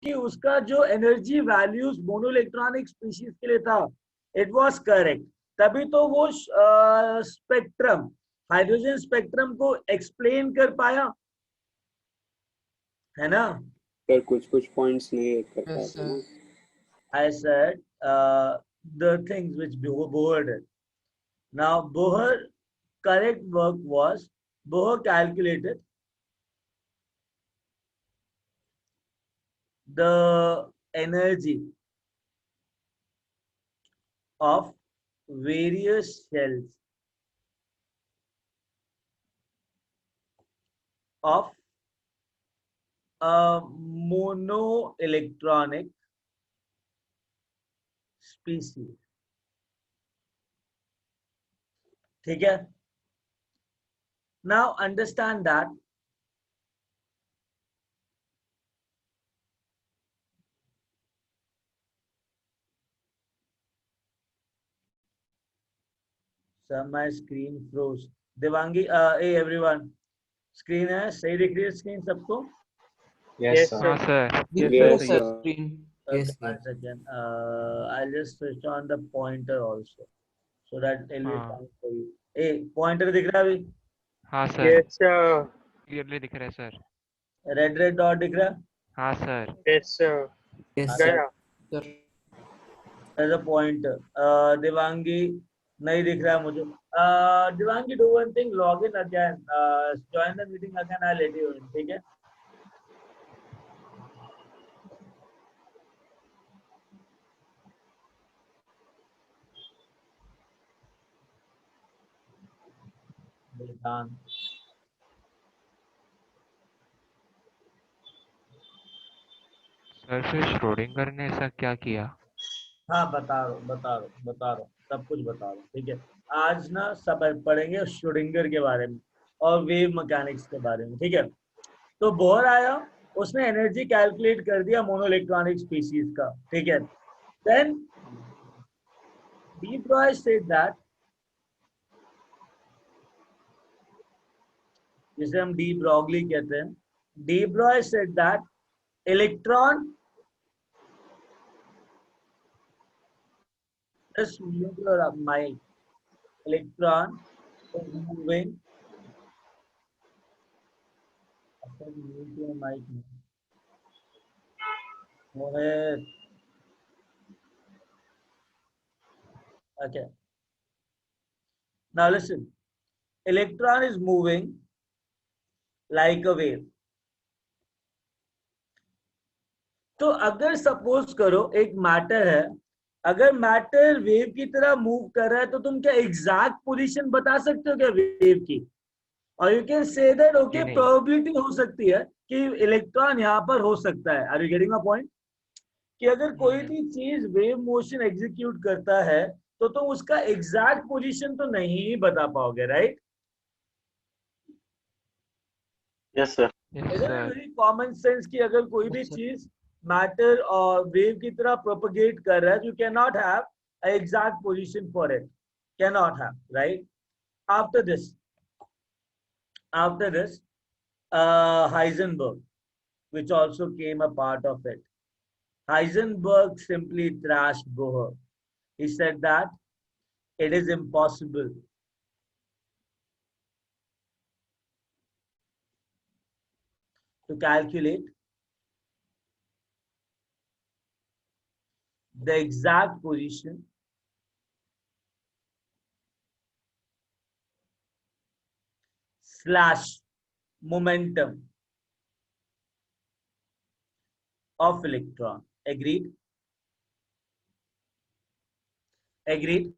क्योंकि उसका जो एनर्जी वैल्यूज मोनोइलेक्ट्रॉनिक स्पीशीज के लिए था, इट वाज करेक्ट, तभी तो वो स्पेक्ट्रम, हाइड्रोजन स्पेक्ट्रम को एक्सप्लेन कर पाया, है ना। सर कुछ कुछ पॉइंट्स नहीं कर पाया Yes, था ना। sir. I said the things which Bohr did. Now Bohr correct work was, Bohr calculated the energy of various shells of a monoelectronic species. ठीक है. Now understand that sir, my screen froze. Devangi, hey everyone, screen है सही दिख रही है screen सबको? Yes, sir. हाँ sir, Yes, Yes, sir. sir. Screen. Okay, Yes, one sir. second. I'll just switch on the pointer also, so that it'll be हाँ fine for you. Hey, pointer दिख रहा है अभी? हाँ सर, Yes, sir. क्लियरली दिख रहा है sir. Red dot दिख रहा है? हाँ सर. Yes, sir. Yes, अच्छा, गया. sir. as a pointer. दिवांगी नहीं दिख रहा है मुझे. दिवांगी, do one thing, log in again. Join the meeting again. I'll let you in. ठीक है? Done. सर फिर श्रोडिंगर ने ऐसा क्या किया? हाँ, बता रहा हूँ, सब कुछ बता रहा हूँ. ठीक है, आज ना सब पढ़ेंगे श्रोडिंगर के बारे में और वेव मैकेनिक्स के बारे में. ठीक है, तो बोर आया, उसने एनर्जी कैलकुलेट कर दिया मोनोइलेक्ट्रॉनिक स्पीशीज का. ठीक है, then de Broglie said that, जिसे हम डी ब्रॉगली कहते हैं, de Broglie said that electron just mute your mic. Electron is moving. Mute your mic. Mohit. Okay. Now listen. Electron is moving like a wave. तो अगर suppose करो एक matter है, अगर मैटर वेव की तरह मूव कर रहा है, तो तुम क्या एग्जैक्ट पोजीशन बता सकते हो क्या वेव की? और you can say that okay, probability हो सकती है कि इलेक्ट्रॉन यहाँ पर हो सकता है. Are you getting my point? कि अगर कोई भी चीज वेव मोशन एग्जीक्यूट करता है, तो तुम उसका एग्जैक्ट पोजीशन तो नहीं बता पाओगे, right? Yes, sir. Yes sir. Very common sense कि अगर कोई भी Yes, sir. चीज मैटर और वेव की तरह प्रोपगेट कर रहा है, you can not have exact position for it, can not have, right? After this Heisenberg, which also came a part of it. Heisenberg simply thrashed Bohr. He said that it is impossible to calculate the exact position slash momentum of electron. Agreed? Agreed?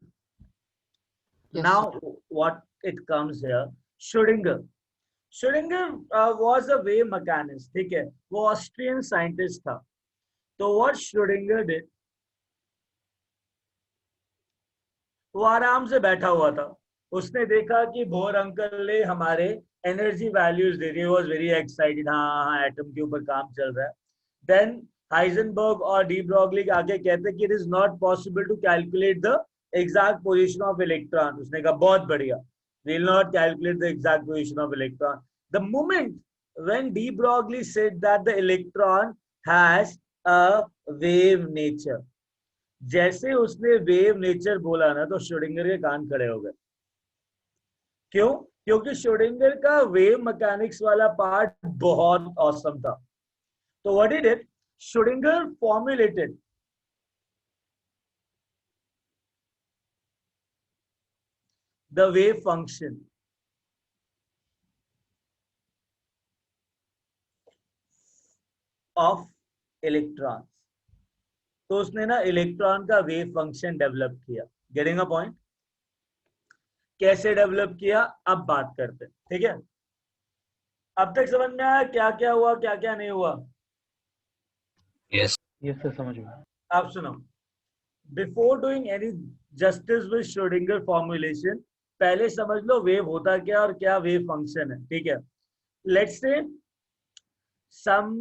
Yes, Now, what it comes here, Schrödinger. Schrödinger was a wave mechanist. ठीक है, वो Austrian scientist था. तो what Schrödinger did, वो आराम से बैठा हुआ था. उसने देखा कि बोर अंकल ने हमारे एनर्जी वैल्यूज दे दी. वाज वेरी एक्साइटेड, हाँ एटम के ऊपर काम चल रहा है. देन हाइजेनबर्ग और डी ब्रॉगली आगे कहते कि it is not possible to calculate the exact position of electron. उसने कहा बहुत बढ़िया, we will not calculate the exact position of electron. The moment when de Broglie said that the electron has a wave nature. जैसे उसने wave nature बोला ना तो Schrodinger के कान खड़े हो गए। क्यों? क्योंकि श्रोडिंगर का वेव मैकेनिक्स वाला पार्ट बहुत औसम था। तो what did it, Schrodinger formulated the wave function of electrons. तो उसने ना इलेक्ट्रॉन का वेव फंक्शन डेवलप किया। Getting a point? कैसे डेवलप किया अब बात करते हैं, ठीक है? अब तक समझ में आया क्या क्या हुआ, क्या क्या नहीं हुआ? यस सर, समझ में। आप सुनो, before doing any justice with Schrodinger formulation, पहले समझ लो वेव होता क्या और क्या वेव फंक्शन है, ठीक है? Let's say some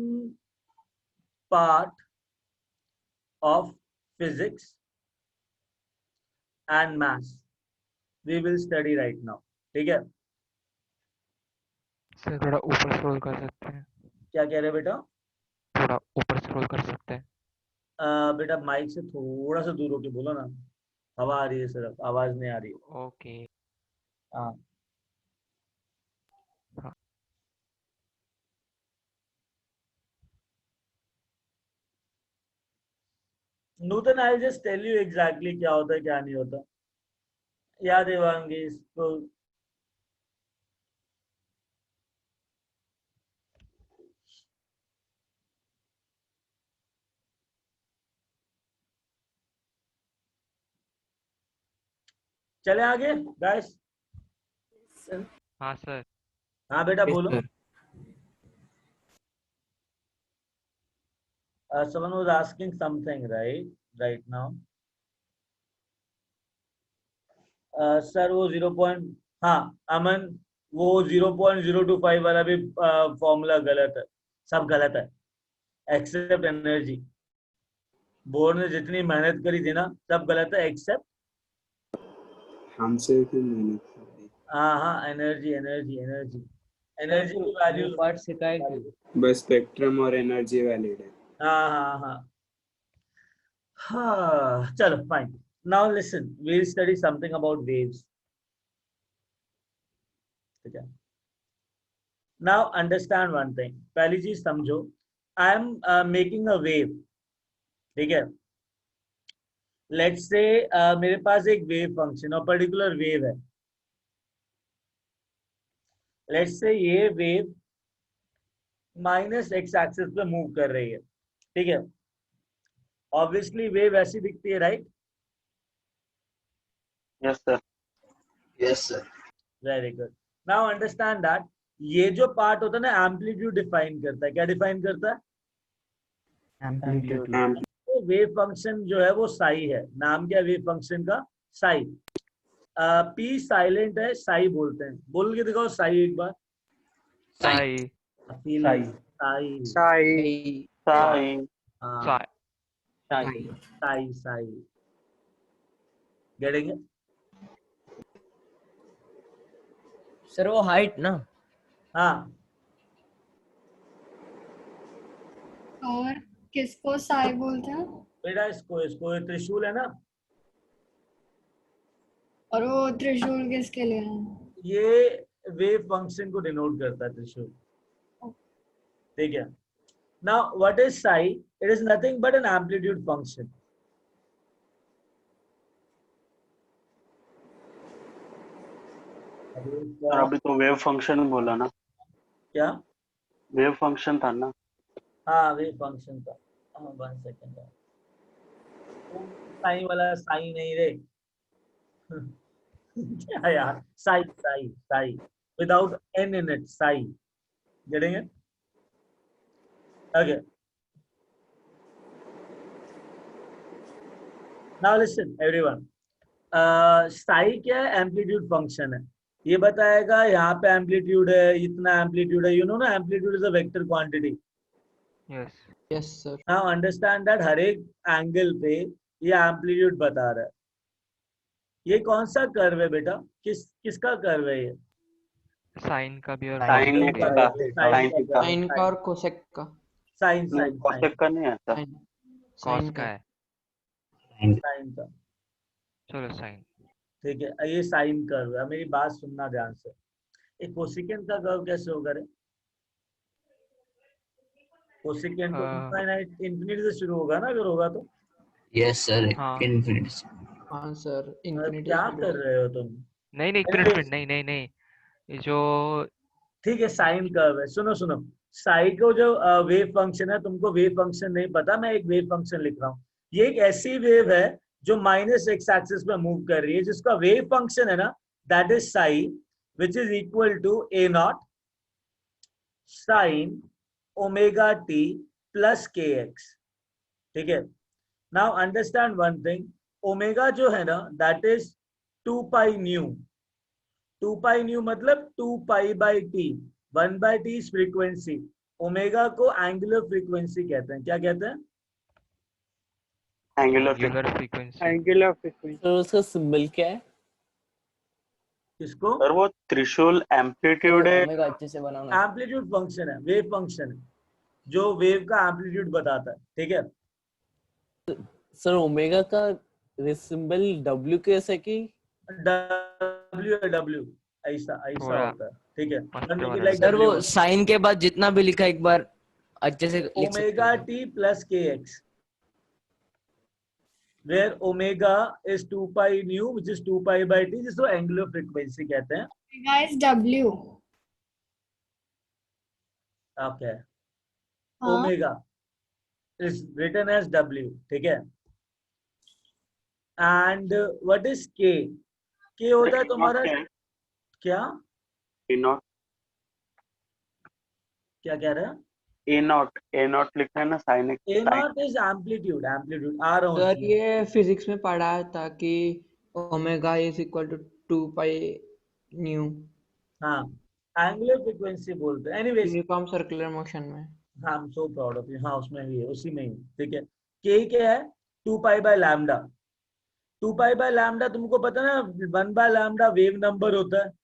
part of physics and maths we will study right now, ठीक है? सर थोड़ा ऊपर स्क्रॉल कर सकते हैं? क्या कह रहे बेटा? थोड़ा ऊपर स्क्रॉल कर सकते हैं? बेटा माइक से थोड़ा सा दूर होके बोलो ना, हवा आ रही है, सिर्फ आवाज नहीं आ रही है। ओके। हाँ हाँ। Nutan, I just tell you exactly क्या होता है क्या नहीं होता। याद है वांगी इसको? चले आगे गाइस? हाँ सर। हाँ बेटा Yes, बोलो। sir. Someone was asking something right now. Sir वो 0. हाँ अमन, वो 0.025 वाला भी फॉर्मूला गलत है, सब गलत है एक्सेप्ट एनर्जी। बोर्ड ने जितनी मेहनत करी थी ना सब गलत है एक्सेप्ट हमसे भी मेहनत कर दी। हाँ एनर्जी एनर्जी एनर्जी एनर्जी की वैल्यू पार्ट सिखाए थे। बस स्पेक्ट्रम और एनर्जी वैलिड है। हाँ चलो fine. Now listen, we will study something about waves, ठीक है? नाउ अंडरस्टैंड वन थिंग, पहली चीज समझो, I am making a wave, ठीक है? लेट्स से मेरे पास एक वेव फंक्शन और पर्टिकुलर वेव है। लेट्स से ये वेव माइनस एक्स एक्सिस पे मूव कर रही है, ठीक है? ऑब्वियसली वेव ऐसी दिखती है, right? Yes, sir. Yes sir. Very good. Now understand that ये जो पार्ट होता है ना एम्पलीट्यूड डिफाइन करता है। क्या डिफाइन करता है? एम्पलीट्यूड। तो वेव फंक्शन जो है वो साई है। नाम क्या वेव फंक्शन का? साई। पी साइलेंट है, साई बोलते हैं। बोल के दिखाओ साई एक बार। साई। साई Sai. साई। Sai. हाँ Sai. Sai Sai. Getting it? Sir वो हाइट ना। हाँ और किसको साई बोलते हैं? बेटा इसको इसको ये त्रिशूल है ना, और वो त्रिशूल किसके लिए है? ये वेव फंक्शन को डिनोट करता है त्रिशूल, ठीक है? Now what is psi? It is nothing but an amplitude function. और अभी तो वेव फंक्शन बोला ना, क्या? वेव फंक्शन था ना। हाँ वेव फंक्शन था। हाँ 1 सेकेंड, साई वाला साई नहीं रे। क्या यार, Sai Sai Sai without an in it, Sai. Getting it? Okay now listen everyone, Sai क्या है? एम्पलीट्यूड फंक्शन है। ये बताएगा यहाँ पे एम्पलीट्यूड है, इतना एम्पलीट्यूड है। यू नो ना amplitude is a vector quantity. Yes. Yes sir. Now understand that हर एक एंगल पे ये एम्पलीट्यूड बता रहा है। ये कौन सा कर्व है बेटा? किसका कर्व है ये? साइन का भी और Sin cos का का, भी। sin का। साइन का और कोसेक का। साइन नहीं साइन कॉसेक का नहीं आता। कॉस का है, साइन का। चलो साइन। ठीक है, ये साइन कर्व है। मेरी बात सुनना ध्यान से। एक कोसिकेंट का कर्व कैसे होगा रे? कोसिकेंट तो इनफाइनाइट इंफिनिटी से शुरू होगा ना, अगर होगा तो। यस सर, हाँ। इनफिनिटी। हाँ सर, इन्फिनिटी क्या कर रहे हो तुम? नहीं नहीं, इन्फिनिटी नहीं नहीं नहीं, ये जो ठीक है, साइन कर्व है। सुनो सुनो, साइन को जो वेव फंक्शन है, तुमको वेव फंक्शन नहीं पता, मैं एक वेव फंक्शन लिख रहा हूँ। ये एक ऐसी वेव है जो माइनस एक्स एक्सिस पे मूव कर रही है, जिसका वेव फंक्शन है ना, that is sine, which is equal to A not sine omega T plus के एक्स। ठीक है, now understand one thing, omega जो है ना, that is 2 pi nu. 2 pi nu मतलब 2 pi by t. 1 by t is frequency. Omega को angular frequency कहते हैं। क्या कहते हैं? Angular angular frequency. Angular frequency. तो उसका सिंबल क्या है? किसको? सर वो त्रिशूल एम्पलीट्यूड है। ओमेगा अच्छे से बनाना। एम्पलीट्यूड फंक्शन है, वेव फंक्शन है, जो वेव का एम्पलीट्यूड बताता है। ठीक है, सर ओमेगा का सिंबल डब्ल्यू कैसे की? डब्ल्यू डब्ल्यू ऐसा ऐसा थोड़ा होता है। ठीक है, मस्त One make it वाला like सर W. वो साइन के बाद जितना भी लिखा एक बार अच्छे से लिख सकते ओमेगा हो। टी प्लस के x, where omega is 2 pi nu, which is 2 pi by t, जिसको एंगुलर फ्रीक्वेंसी कहते हैं। Omega is W। ओके, हाँ, omega is written as W। ठीक है, एंड व्हाट इज के? के होता है तुम्हारा क्या? ए नॉट क्या कह रहे हैं? ए नॉट लिखा है ना sine X. A naught is amplitude. Amplitude आ रहा हूँ सर उसमें। ये फिजिक्स में पढ़ा था कि omega is equal to 2 pi nu हाँ, एंगुलर फ्रीक्वेंसी बोलते हैं। एनीवेज, यूनिफॉर्म सर्कुलर मोशन में। हाँ, I am so proud of you. हाँ, उसमें भी है, उसी में ही। ठीक है, के क्या है? 2 pi by lambda. 2 pi by lambda तुमको पता है ना, 1 बाय लैम्डा वेव नंबर होता है।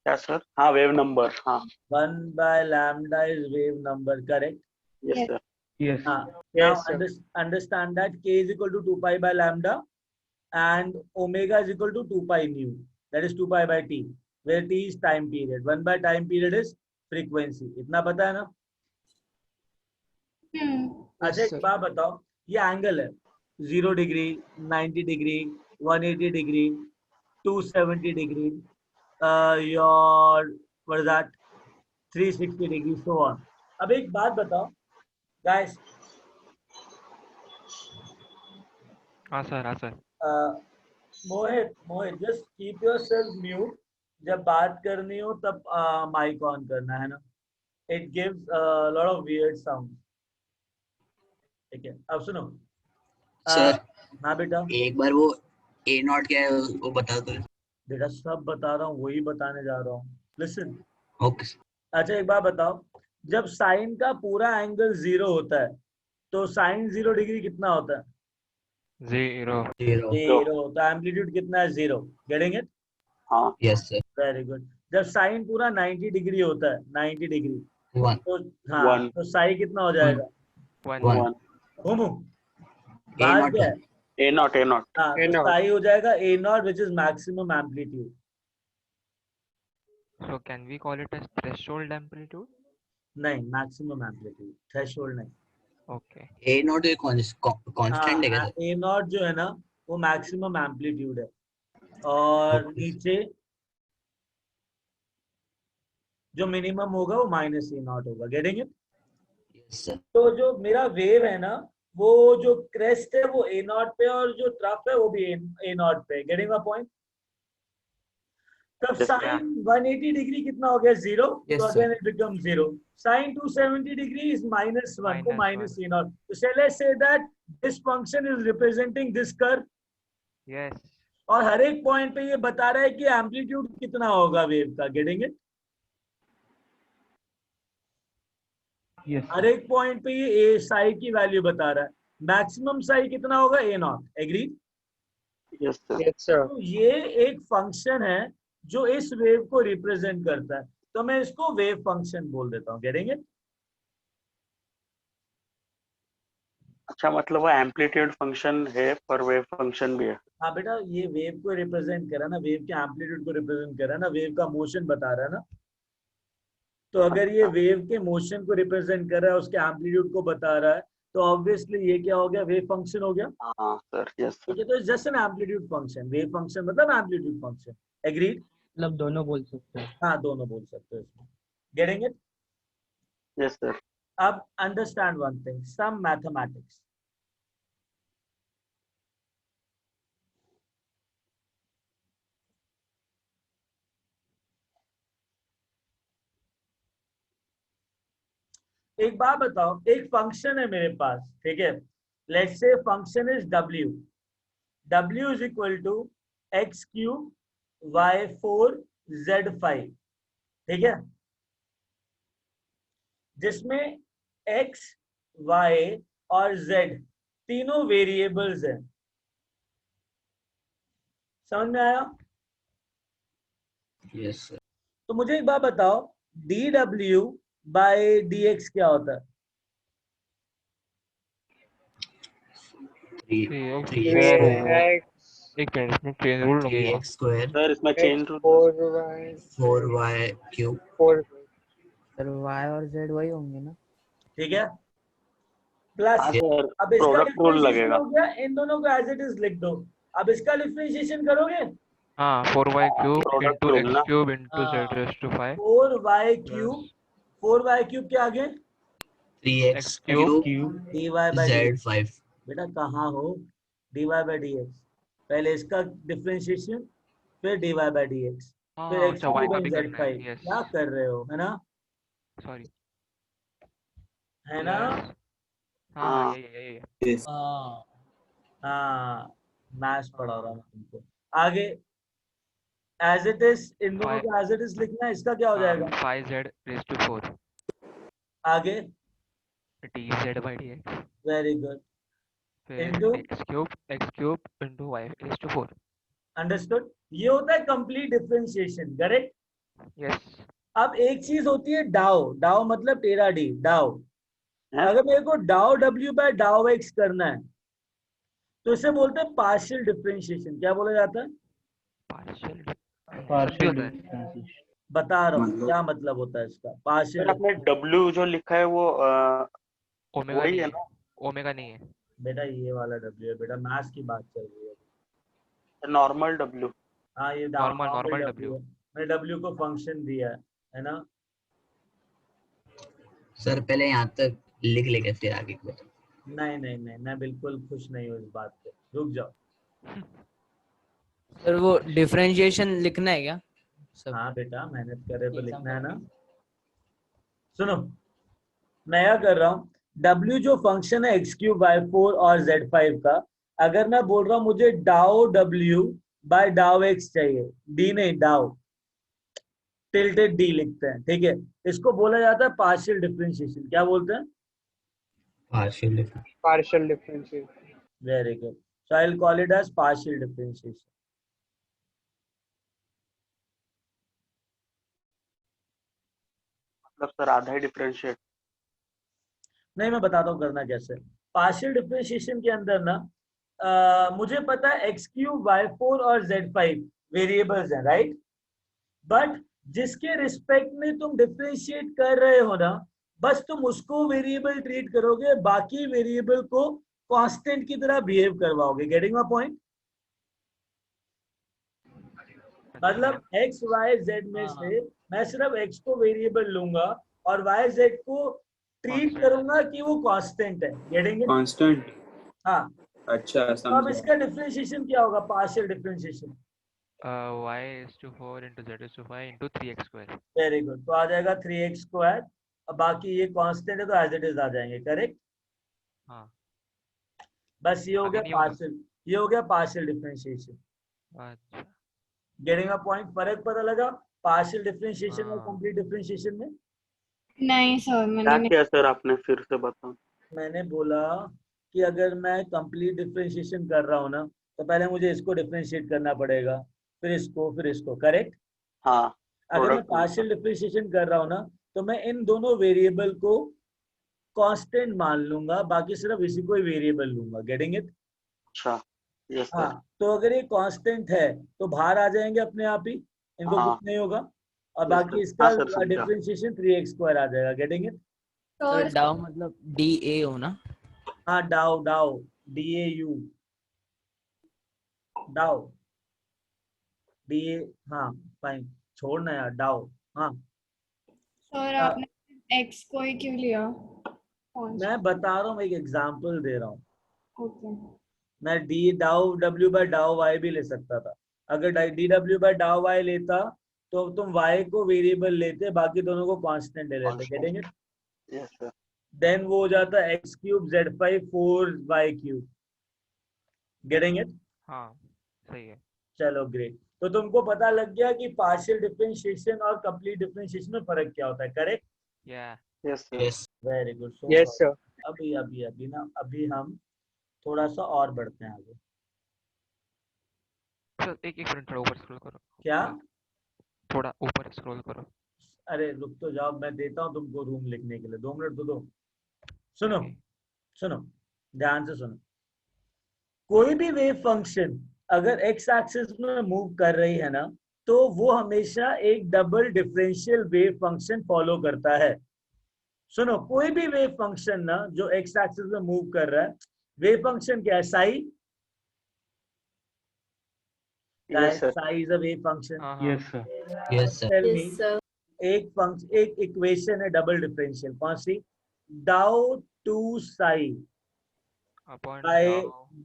क्या सर? हाँ वेव नंबर। हाँ 1 by lambda is wave number, correct? Yes sir. Yes हाँ, now yes sir. understand that k is equal to 2 pi by lambda and omega is equal to 2 pi nu, that is 2 pi by t, where t is time period, 1 by time period is frequency। इतना पता है ना? अच्छा, एक sir. बात बताओ, ये angle है 0 degree, 90 degree, 180 degree, 270 degree, your what is that, 360 degree, so on। अब एक बात बताओ गाइस, हाँ सर, हाँ सर। मोहित जस्ट कीप योरसेल्फ म्यूट। जब बात करनी हो तब माइक ऑन करना है ना, it gives lot of weird sound. ठीक है, अब सुनो। सर हाँ बेटा, एक बार वो ए नॉट क्या है वो बता दो। बेटा सब बता रहा हूँ, वही बताने जा रहा हूँ, लिसन। ओके। अच्छा, एक बात बताओ, जब साइन का पूरा एंगल 0 होता है तो साइन 0 डिग्री कितना होता है? 0। 0। तो एम्पलीट्यूड कितना है? 0। Getting it? हाँ यस सर। Very good. जब साइन पूरा 90 डिग्री होता है, 90 डिग्री, 1 तो हाँ, One. तो साइन कितना हो जाएगा? 1। 1 घूमू ए बात नॉट क्या है? ए नॉट हाँ, A तो naught. साइन हो जाएगा A naught, which is maximum amplitude. So can we call it as threshold amplitude? नहीं, मैक्सिमम एम्पलीट्यूड, थ्रेशोल्ड नहीं। Okay. ए नॉट कांस्टेंट है क्या हाँ, सर? ए नॉट जो है ना, वो मैक्सिमम एम्पलीट्यूड है, और Okay. नीचे जो मिनिमम होगा वो माइनस ए नॉट होगा। Getting it? Yes sir. तो जो मेरा वेव है ना, वो जो क्रेस्ट है वो ए नॉट पे, और जो ट्रफ है वो भी ए नॉट पे। Getting my point? तब Yes, साइन 180 डिग्री कितना हो गया? 0। Yes, तो sir. Again it become 0। Sine 270 degree is -1, तो -1. Minus A nought. तो shall I say that this function is representing this curve? Yes. और हर एक पॉइंट पे ये बता रहा है कि एम्पलीट्यूड कितना होगा वेव का। Getting it? हर एक पॉइंट पे ये ए साई की वैल्यू बता रहा है। मैक्सिमम साई कितना होगा? A naught. Agree? Yes sir. Yes sir. तो ये एक फंक्शन है जो इस वेव को रिप्रेजेंट करता है। तो मैं इसको वेव फंक्शन बोल देता हूँ। Getting it? अच्छा, मतलब वो एम्पलीट्यूड फंक्शन है पर वेव फंक्शन भी है। हाँ बेटा, ये वेव को रिप्रेजेंट करा ना, वेव के एम्पलीट्यूड को रिप्रेजेंट करा ना, वेव का मोशन बता रहा है ना। तो अगर ये वेव के मोशन को रिप्रेजेंट कर रहा है, उसके एम्पलीट्यूड को बता रहा है, तो ऑब्वियसली ये क्या हो गया, वेव फंक्शन हो गया। हाँ सर, यस सर। ठीक है, तो just an amplitude function, wave function मतलब एम्पलीट्यूड फंक्शन। एग्रीड? मतलब दोनों बोल सकते हैं। हाँ, दोनों बोल सकते हो इसमें। Getting it? Yes sir. अब अंडरस्टैंड वन थिंग, सम मैथमेटिक्स। एक बात बताओ, एक फंक्शन है मेरे पास, ठीक है, let's say function is w, w is equal to x cube y4 z5, ठीक है, जिसमें x, y और z तीनों वेरिएबल्स हैं। समझ में आया? Yes sir. तो मुझे एक बात बताओ, dw बाय dx क्या होता है? एक मिनट, इसमें चेन रूल लगेगा। 3x स्क्वायर सर इसमें chain rule 4y cube. Sir y और z वही होंगे ना? ठीक है, प्लस हाँ सर, अब इसका प्रोडक्ट रूल डिफरेंशिएशन लगेगा। हो गया, इन दोनों को एज इट इज लिख दो। अब इसका डिफरेंशिएशन करोगे, हाँ 4y cube product into rule x ना। क्यूब इंटू हाँ। z raise to 5 4y cube के आगे 3x cube cube dy by dx। z5। बेटा कहाँ हो, dy बाय dx, पहले इसका डिफरेंशिएशन, फिर dy बाय dx, फिर हाँ x अच्छा, y क्यूब का एंड भी करना है। z5। यस, क्या कर रहे हो, है ना? सॉरी। है ना? हाँ हाँ। ये Yes. हाँ हाँ, मैथ्स पढ़ा रहा हूँ तुमको। आगे एज इट इज, इन दोनों को एज इट इज लिखना है। इसका क्या हो जाएगा? 5z रेज़ टू 4 आगे dz by dx, very good, फिर into, x cube into y raise to 4। Understood? ये होता है कंप्लीट डिफरेंशिएशन, करेक्ट? यस, अब एक चीज होती है डाउ, डाउ मतलब टेरा डी, डाउ। हैं? अगर मेरे को डाउ w बाय डाउ x करना है, तो इसे बोलते हैं पार्शियल डिफरेंशिएशन। क्या बोला जाता है? पार्शियल बता रहा हूँ मतलब? क्या मतलब होता है इसका, सर पार्शियल। आपने W जो लिखा है वो ओमेगा वही नहीं है है, ना? ओमेगा नहीं है। बेटा ये वाला w है बेटा, मैथ्स की बात चल रही है। Normal W। हाँ, ये नॉर्मल नॉर्मल W। w है। मैंने w को फंक्शन दिया है ना? सर पहले यहाँ तक लिख लेके फिर आगे को बताओ। नहीं नहीं नहीं, मैं बिल्कुल खुश नहीं हूँ इस बात पे, रुक जाओ। सर वो डिफरेंशिएशन लिखना है क्या सब? हाँ बेटा, मेहनत करे तो लिखना है ना। सुनो, मैं क्या कर रहा हूँ, w जो फंक्शन है x क्यूब y4 और z5 का, अगर मैं बोल रहा हूँ मुझे डाउ w बाय डाउ x चाहिए, d नहीं डाउ, टिल्टेड d लिखते हैं, ठीक है, इसको बोला जाता है पार्शियल डिफरेंशिएशन। क्या बोलते हैं? Partial difference. Very good, so I will call it as partial differentiation. मतलब सर आधा ही डिफरेंशिएट। नहीं, मैं बताता हूँ करना कैसे। पार्शियल डिफरेंशिएशन के अंदर ना, मुझे पता है एक्स क्यूब y4 और z5 वेरिएबल्स हैं, राइट? बट जिसके रिस्पेक्ट में तुम डिफरेंशिएट कर रहे हो ना, बस तुम उसको वेरिएबल ट्रीट करोगे, बाकी वेरिएबल को कांस्टेंट की तरह बिहेव करवाओगे। Getting my point? मतलब x y z में से मैं सिर्फ x को वेरिएबल लूंगा और y z को ट्रीट Constant करूंगा कि वो कांस्टेंट है। Getting it? Constant. हाँ, अच्छा तो अब समझा। इसका डिफरेंशिएशन क्या होगा, partial differentiation? y is to 4 into z is to 5 into 3x square। Very good, तो आ जाएगा 3x स्क्वायर, अब बाकी ये कांस्टेंट है तो एज इट इज आ जाएंगे, करेक्ट? हाँ, बस ये हो आगे गया नहीं होगा। पार्शियल, ये हो गया पार्शियल डिफरेंशिएशन। अच्छा। Getting a point? फर्क पता लगा पार्शियल डिफरेंशिएशन और हाँ। कंप्लीट डिफरेंशिएशन में? नहीं सर, मैंने क्या नहीं। किया सर आपने, फिर से बताओ। मैंने बोला कि अगर मैं कंप्लीट डिफरेंशिएशन कर रहा हूँ ना, तो पहले मुझे इसको डिफरेंशिएट करना पड़ेगा, फिर इसको, फिर इसको, करेक्ट? हाँ अगर मैं Product पार्शियल डिफरेंशिएशन कर रहा हूँ ना, तो मैं इन दोनों वेरिएबल को कांस्टेंट मान लूंगा, बाकी सिर्फ इसी को ही वेरिएबल लूंगा। Getting it? अच्छा, यस सर। हाँ, तो अगर ये कांस्टेंट है तो बाहर आ जाएंगे अपने आप ही, इनको हाँ। कुछ नहीं होगा, और Yes, बाकी sir. इसका हाँ, sir, समझा। डिफरेंशिएशन 3x² आ जाएगा। Getting it? तो डाउ मतलब DA हो ना? हाँ, डाउ डाउ DAU डाउ DA, हाँ फाइन, छोड़ना यार, डाउ। हाँ, सर आपने x को ही क्यों लिया? मैं बता रहा हूँ, एक एग्जांपल दे रहा हूँ। ओके। मैं डी डाउ W बाय डाउ Y भी ले सकता था। अगर DW बाय डाउ Y लेता तो तुम Y को वेरिएबल लेते, बाकी दोनों को कांस्टेंट ले लेते। Constant. Getting it? Yes sir. Then वो हो जाता x³ Z5 4y³। Getting it? हाँ सही है। चलो ग्रेट। तो तुमको पता लग गया कि पार्शियल डिफरेंशिएशन और कंप्लीट डिफरेंशिएशन में फर्क क्या होता है। करेक्ट? या yes sir. Yes. Very good. So Yes, sir. अभी हम थोड़ा सा और बढ़ते हैं आगे। सर एक मिनट थोड़ा ऊपर स्क्रॉल करो। क्या? थोड़ा ऊपर स्क्रॉल करो। अरे रुक तो जाओ, मैं देता हूँ तुमको रूम लिखने के लिए, 2 मिनट तो दो। सुनो Okay. सुनो, ध्यान से सुनो। कोई भी वेव फंक्शन अगर एक्स एक्सिस में मूव कर रही है ना, तो वो हमेशा एक double differential wave function follow करता है। सुनो, कोई भी वेव फंक्शन ना जो एक्स एक्सिस में मूव कर रहा है, वेव फंक्शन क्या है? Psi. Yes sir. Psi is a wave function. हाँ हाँ। sir. Yes, sir. Tell me, एक इक्वेशन है डबल डिफरेंशियल, कौन सी? Dou two psi upon by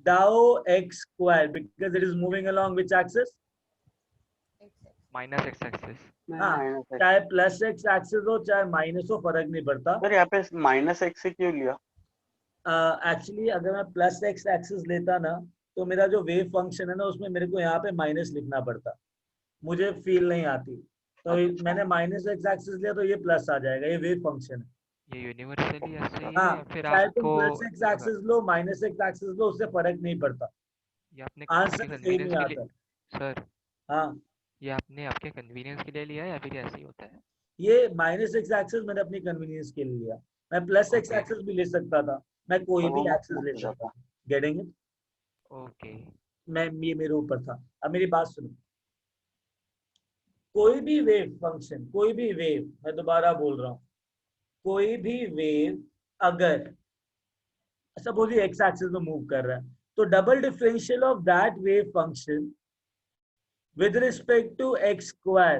dou dou x square because it is moving along which axis? Minus x axis. हाँ, minus x. चाहे plus x axis हो चाहे minus हो, फर्क नहीं पड़ता। सर यहाँ पे माइनस एक्स से क्यों लिया? एक्चुअली अगर मैं प्लस एक्स एक्सिस लेता ना, तो मेरा जो वेव फंक्शन है ना, उसमें मेरे को यहाँ पे माइनस लिखना पड़ता, मुझे फील नहीं आती। तो अच्छा। मैंने माइनस एक्स एक्सिस लिया तो ये प्लस आ जाएगा, ये वेव फंक्शन है। ये यूनिवर्सली ऐसे ही है हाँ, या फिर चाहे तुम आपको प्लस एक्स एक्सिस लो माइनस एक्स एक्सिस लो, उससे फर्क नहीं पड़ता, ये आपने आंसर आपके सेम ही कन्वीनियंस के आता है। लिए सर हाँ, ये आपने आपके कन्वीनियंस के लिए लिया या फिर ऐसे ही होता है? ये माइनस एक्स एक्सिस मैंने अपनी कन्वीनियंस के लिए लिया। मैं प्लस एक्स Okay. एक्सिस भी ले सकता था, मैं कोई भी एक्सिस ले सकता था। Getting it? ओके। मैं ये मेरे ऊपर था। अब मेरी बात सुनो, कोई भी वेव फंक्शन, कोई भी वेव, मैं दोबारा बोल रहा हूँ, कोई भी वेव अगर सपोज ये एक्स एक्सिस में मूव कर रहा है, तो double differential of that wave function with respect to x square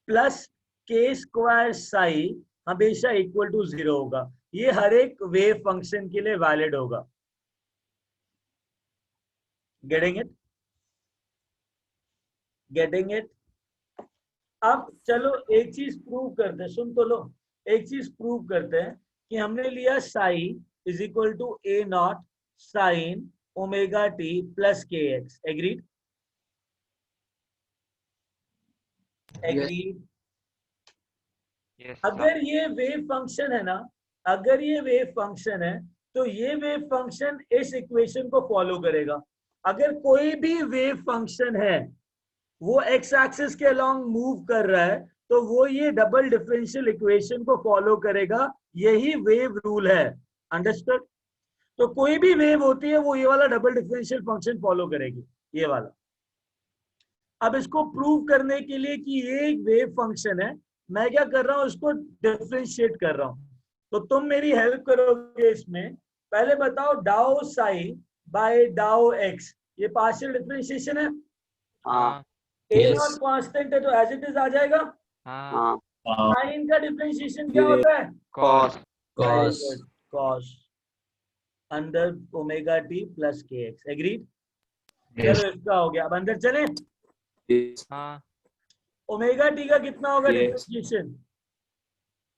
plus के स्क्वायर साई हमेशा इक्वल टू 0 होगा। ये हर एक वेव फंक्शन के लिए वैलिड होगा। Getting it? Getting it? अब चलो एक चीज प्रूव करते हैं, सुन तो लो, एक चीज प्रूव करते हैं कि हमने लिया psi is equal to A not sine omega T plus के एक्स। एग्रीड? एग्रीड? यस अगर ये वेव फंक्शन है ना, अगर ये वेव फंक्शन है, तो ये वेव फंक्शन इस इक्वेशन को फॉलो करेगा। अगर कोई भी वेव फंक्शन है वो एक्स एक्सिस के अलोंग मूव कर रहा है, तो वो ये डबल डिफरेंशियल इक्वेशन को फॉलो करेगा। यही वेव रूल है। अंडरस्टूड? तो कोई भी वेव होती है वो ये वाला डबल डिफरेंशियल फंक्शन फॉलो करेगी, ये वाला। अब इसको प्रूव करने के लिए कि ये एक वेव फंक्शन है, मैं क्या कर रहा हूं, इसको डिफरेंशिएट कर रहा हूं। तो तुम मेरी हेल्प करोगे इसमें। पहले बताओ, डाउ साई बाय डाउ एक्स, ये पार्शियल डिफरेंशिएशन है। हाँ। ए Yes. नॉट कांस्टेंट है तो एज इट इज आ जाएगा। हाँ हाँ। साइन का डिफरेंशिएशन क्या होता है? Cos. Cos. Cos under omega T plus के एक्स। एग्रीड? Yes. चलो इसका हो गया। अब अंदर चले। Yes. हाँ ओमेगा टी का कितना होगा Yes. Differentiation?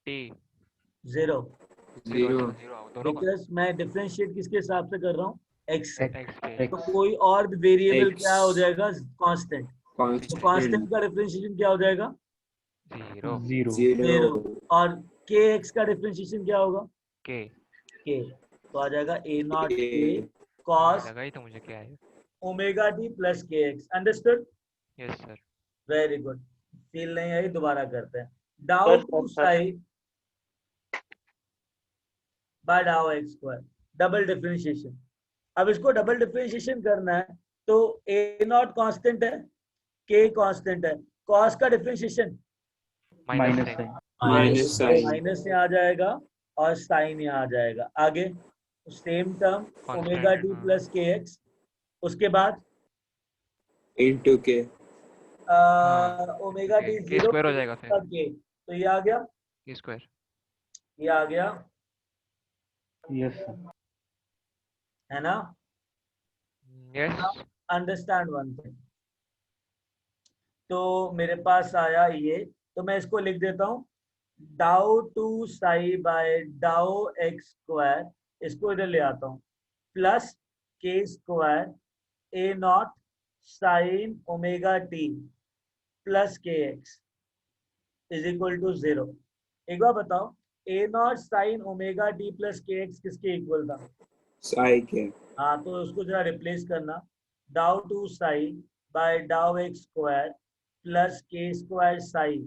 T 0, zero Zero. Zero दोनों का बिकॉज मैं डिफरेंशिएट किसके हिसाब से कर रहा हूँ? एक्स से। एक्स पे तो कोई और वेरिएबल X. क्या हो जाएगा? कांस्टेंट। तो Constant. कांस्टेंट का डिफरेंशिएशन क्या हो जाएगा? Zero Zero. Zero. और के एक्स का डिफरेंशिएशन क्या होगा? के के। तो आ जाएगा ए नॉट के K. कॉस लगा ही तो मुझे क्या है। ओमेगा टी प्लस के x. Understood? Yes sir. Very good. Feel नहीं आई, दोबारा करते हैं। डाउ टू साई बाय डाउ एक्स स्क्वायर, डबल डिफरेंशिएशन। अब इसको डबल डिफरेंशिएशन करना है तो ए नॉट कांस्टेंट है, के कांस्टेंट है, कॉस का differentiation minus sine. Minus sine. Minus यहाँ आ जाएगा और साइन यहाँ आ जाएगा। आगे same term omega T plus के एक्स, उसके बाद into k omega t k zero square हो जाएगा फिर। के, तो ये आ गया, के स्क्वायर। ये आ गया, यस है ना। यस। अंडरस्टैंड वन थिंग, तो मेरे पास आया ये, तो मैं इसको लिख देता हूँ डाउ टू साई बाय डाउ एक्स स्क्वायर, इसको इधर ले आता हूँ, प्लस के square A not sine omega T plus के एक्स इज इक्वल टू 0। एक बार बताओ, A not sine omega T plus के एक्स किसके इक्वल था? साई के। हाँ, तो उसको जरा रिप्लेस करना, डाउ टू साई बाय डाउ एक्स स्क्वायर प्लस के square psi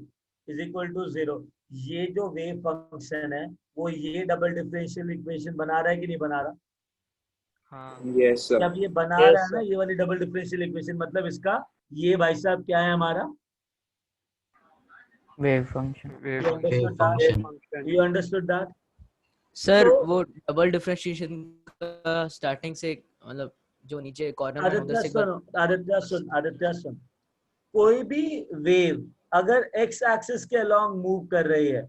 is equal to 0। ये जो वेव फंक्शन है वो ये डबल डिफरेंशियल इक्वेशन बना रहा है कि नहीं बना रहा? हाँ। Yes sir. जब ये बना रहा है ना ये वाली डबल डिफरेंशियल इक्वेशन, मतलब इसका ये भाई साहब क्या है हमारा? Wave function. You understood that? Sir तो- वो डबल डिफरेंशिएशन का स्टार्टिंग से मतलब जो नीचे कॉर्नर में उधर से आदित्य सुन, कोई भी वेव अगर एक्स एक्सिस के अलोंग मूव कर रही है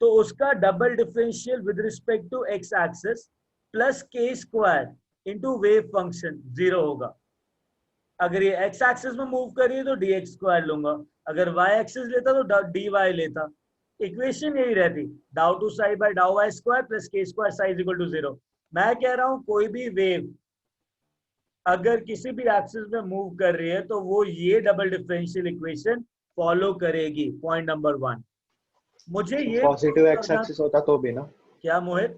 तो उसका double differential with respect to x axis plus के स्क्वायर इनटू वेव फंक्शन 0 होगा। अगर ये एक्स एक्सिस में मूव कर रही है तो डी एक्स स्क्वायर लूंगा, अगर वाई एक्सिस लेता तो डी वाई लेता। इक्वेशन यही रहती, dou two psi by dou y square plus के square psi is equal to 0। मैं कह रहा हूं कोई भी वेव अगर किसी भी एक्सिस में मूव कर रही है तो वो ये डबल डिफरेंशियल इक्वेशन फॉलो करेगी। Point number 1। मुझे ये पॉजिटिव एक्स एक्सिस होता तो भी ना, क्या मोहित?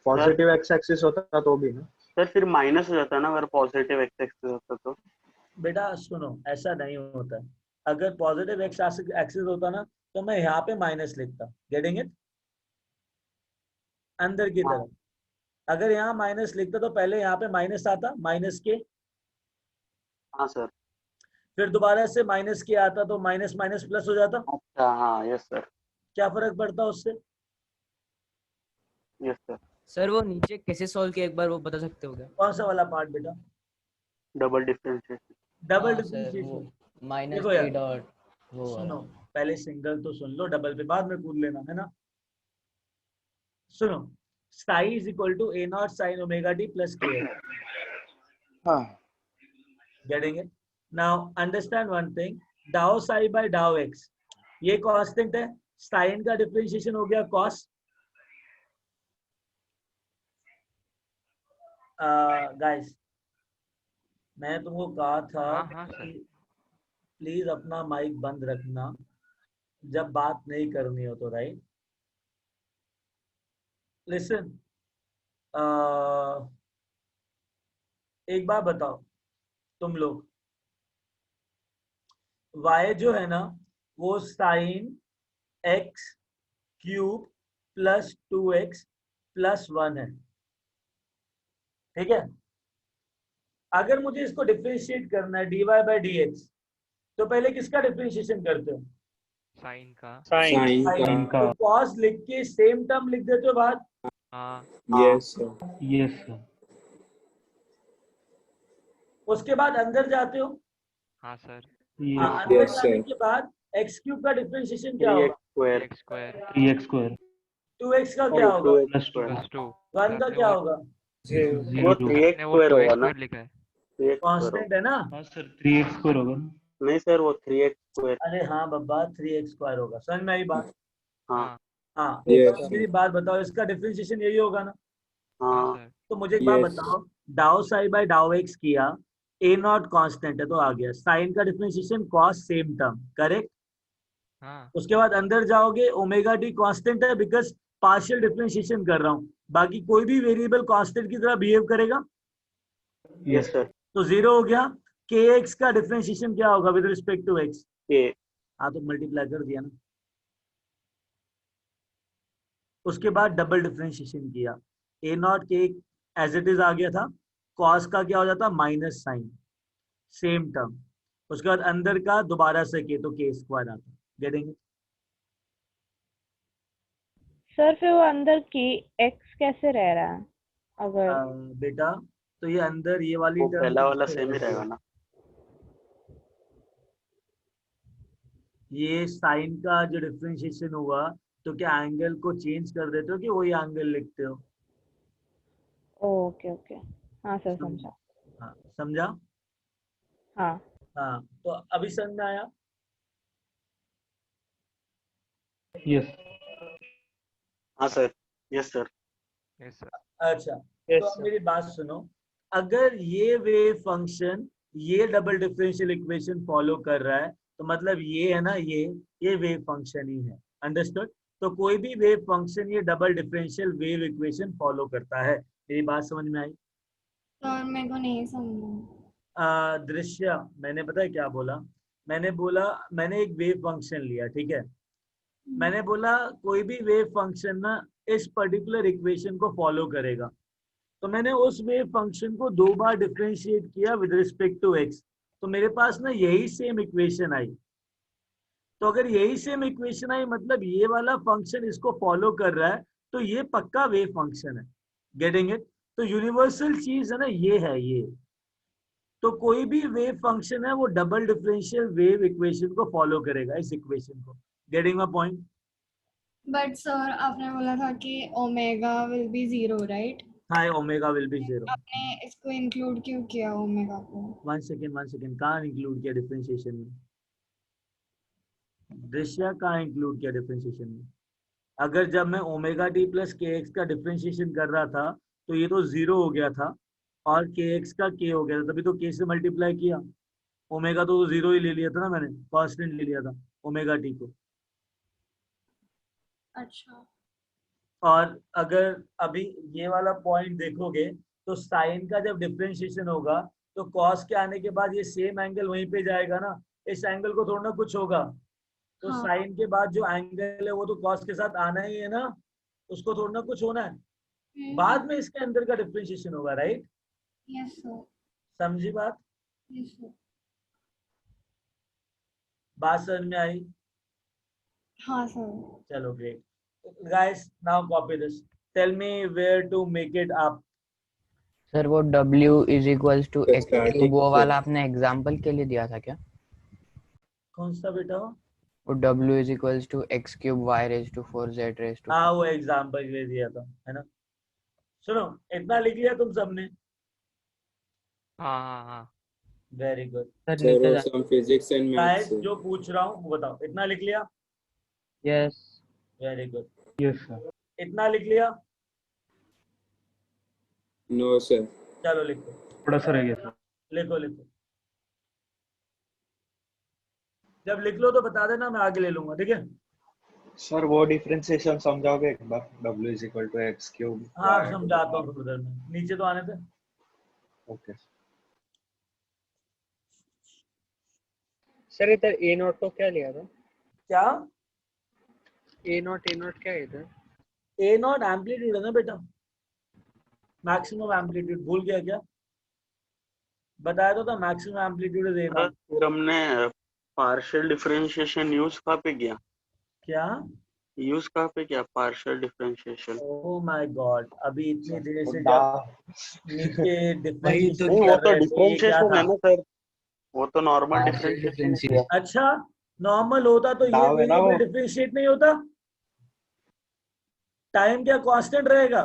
पॉजिटिव एक्स एक्सिस होता तो भी ना सर फिर माइनस हो जाता है ना अगर पॉजिटिव एक्स एक्सिस होता तो। बेटा सुनो, ऐसा नहीं होता है। अगर पॉजिटिव एक्स एक्सिस होता ना तो मैं यहाँ पे माइनस लिखता, गेटिंग इट, अंदर की तरफ। अगर यहाँ माइनस लिखता तो पहले यहाँ पे माइनस आता, माइनस के, हाँ सर। फिर दोबारा से माइनस के आता तो माइनस माइनस प्लस हो जाता। अच्छा हाँ, यस सर। क्या फर्क पड़ता उससे? Yes sir. सर वो नीचे कैसे सॉल्व किया एक बार वो बता सकते हो क्या? कौन सा वाला पार्ट बेटा? Double differentiation. डबल हाँ, सर, डिफरेंशिएशन। वो माइनस देखो यार, थ्री डॉट वो सुनो, वाला। पहले सिंगल तो सुन लो, डबल पे बाद में कूद लेना, है ना। सुनो, psi is equal to A not sine omega T plus k. हाँ getting it? Now understand one thing, dou psi by डाउ एक्स ये कांस्टेंट है, साइन का डिफरेंशिएशन हो गया कॉस। गाइस मैं तुमको कहा था हाँ सर। प्लीज अपना माइक बंद रखना जब बात नहीं करनी हो तो, राइट? लिसन, एक बार बताओ तुम लोग, y जो है ना वो sine x cube plus 2x plus 1 है, ठीक है? अगर मुझे इसको डिफरेंशिएट करना है dy बाई डी एक्स तो पहले किसका डिफरेंशिएशन करते हो? साइन का। साइन का। तो cos लिख के सेम टर्म लिख देते हो बाहर। हाँ। Yes sir. Yes sir. उसके बाद अंदर जाते हो। हाँ सर। अंदर Yes, जाने sir. के बाद x क्यूब का डिफरेंशिएशन क्या होगा? Square. X square 3x square 2x का क्या होगा? Plus 2 plus 2। 1 का क्या होगा? वो 0 3x वो स्क्वायर 2x होगा ना। स्क्वायर लिखा है। 3x स्क्वायर कांस्टेंट है ना? हाँ सर 3x स्क्वायर होगा ना। नहीं सर, वो 3x स्क्वायर। अरे हाँ बब्बा, 3x स्क्वायर होगा। समझ में आई बात? हाँ हाँ, Yes, तो मेरी बात बताओ, इसका डिफरेंशिएशन यही होगा ना? हाँ हाँ सर। तो मुझे एक बात Yes. बताओ, डाउ साई बाय डाउ एक्स किया, ए नॉट कांस्टेंट है तो आ गया, साइन का differentiation cos same term, correct? हाँ उसके बाद अंदर जाओगे, ओमेगा टी कांस्टेंट है बिकॉज पार्शियल डिफरेंशिएशन कर रहा हूँ, बाकी कोई भी वेरिएबल कांस्टेंट की तरह बिहेव करेगा यस सर। तो 0 हो गया। के एक्स का डिफरेंशिएशन क्या होगा विद रिस्पेक्ट टू एक्स? के हाँ तो मल्टीप्लाई कर दिया ना, उसके बाद डबल डिफरेंशिएशन किया, ए नॉट के एज इट इज आ गया था, कॉस का क्या हो जाता माइनस साइन, सेम टर्म, उसके बाद अंदर का दोबारा से के, तो के स्क्वायर आता। Getting it? सर फिर वो अंदर की एक्स कैसे रह रहा है अगर? बेटा तो ये अंदर ये वाली वो टर्म पहला वाला सेम ही रहेगा ना। ये साइन का जो डिफरेंशिएशन हुआ तो क्या एंगल को चेंज कर देते हो कि वही एंगल लिखते हो? ओके ओके, हाँ सर समझा। हाँ समझा? हाँ हाँ तो अभी समझ में आया? यस हाँ sir, yes sir. Yes sir. अच्छा तो अब मेरी बात सुनो, अगर ये वेव फंक्शन ये डबल डिफरेंशियल इक्वेशन फॉलो कर रहा है तो मतलब ये है ना, ये वेव फंक्शन ही है। अंडरस्टूड? तो कोई भी वेव फंक्शन ये double differential wave equation follow करता है। मेरी बात समझ में आई? सर मेरे को नहीं समझा। दृश्य मैंने पता है क्या बोला? मैंने एक वेव फंक्शन लिया, ठीक है, मैंने बोला कोई भी वेव फंक्शन ना इस पर्टिकुलर इक्वेशन को फॉलो करेगा, तो मैंने उस वेव फंक्शन को 2 बार डिफरेंशिएट किया विद रिस्पेक्ट टू एक्स, तो मेरे पास ना यही सेम इक्वेशन आई। तो अगर यही सेम इक्वेशन आई मतलब ये वाला फंक्शन इसको फॉलो कर रहा है, तो ये पक्का वेव फंक्शन है। Getting it? तो यूनिवर्सल चीज है ना ये है ये। तो कोई भी वेव फंक्शन है वो डबल डिफरेंशियल वेव इक्वेशन को फॉलो करेगा, इस इक्वेशन को। Getting my point? But sir आपने बोला था कि ओमेगा विल बी 0 राइट? हाँ ओमेगा विल बी 0। आपने इसको इंक्लूड क्यों किया ओमेगा को? वन सेकेंड, कहाँ इंक्लूड किया डिफरेंशिएशन में? दृश्य कहाँ इंक्लूड किया डिफरेंशिएशन में? अगर जब मैं ओमेगा टी प्लस के एक्स का डिफरेंशिएशन कर रहा था तो ये तो 0 हो गया था और के एक्स का के हो गया था, तभी तो के से मल्टीप्लाई किया। ओमेगा तो 0 ही ले लिया था ना मैंने, कांस्टेंट ले लिया था ओमेगा टी को। अच्छा और अगर अभी ये वाला पॉइंट देखोगे तो साइन का जब डिफरेंशिएशन होगा तो कॉस के आने के बाद ये सेम एंगल वहीं पे जाएगा ना, इस एंगल को थोड़ा ना कुछ होगा। तो हाँ। साइन के बाद जो एंगल है वो तो कॉस के साथ आना ही है ना, उसको थोड़ा ना कुछ होना है, बाद में इसके अंदर का डिफरेंशिएशन होगा। राइट? Yes sir. समझी बात? Yes sir. बात समझ में आई? हाँ सर। चलो great guys, now copy this, tell me where to make it up. Sir वो W is equals to The x static cube वो force. वाला आपने एग्जांपल के लिए दिया था क्या? कौन सा बेटा? वो W is equals to x cube y raise to 4 z raise to. हाँ वो एग्जाम्पल ले दिया था, है ना? सुनो इतना लिख लिया तुम सबने? हाँ हाँ हाँ। वेरी गुड Sir, वो some physics and maths guys, है. जो पूछ रहा हूँ वो बताओ, इतना लिख लिया? Yes. Very good. Yes sir. इतना लिख लिया? No sir. चलो लिखो, थोड़ा सा रह गया सर। लिखो लिखो, जब लिख लो तो बता देना, मैं आगे ले लूंगा, ठीक है? सर वो डिफरेंशिएशन समझाओगे एक बार? W is equal to x cube. हाँ समझाता हूँ उधर में, नीचे तो आने थे। ओके सर इधर ए नोट को क्या लिया था? क्या? ए नोट क्या है इधर? ए नॉट एम्पलीट्यूड है ना बेटा, मैक्सिमम एम्पलीट्यूड। भूल गया क्या? बताया तो था maximum amplitude is a sir not. फिर हमने पार्शियल डिफरेंशिएशन यूज कहाँ पे किया? क्या? यूज कहाँ पे किया partial differentiation? Oh my God, अभी इतनी देर से दा जब नीचे वही तो डिफरेंशिएशन नहीं, वो कर तो रहे थे, ये क्या डिफरेंशिएशन था? है ना सर, वो तो नॉर्मल पार्शियल डिफरेंशिएशन डिफरेंशिएशन। अच्छा नॉर्मल होता तो ये दाव है ना वो। वेरिएबल डिफरेंशिएट नहीं होता? टाइम क्या कांस्टेंट रहेगा?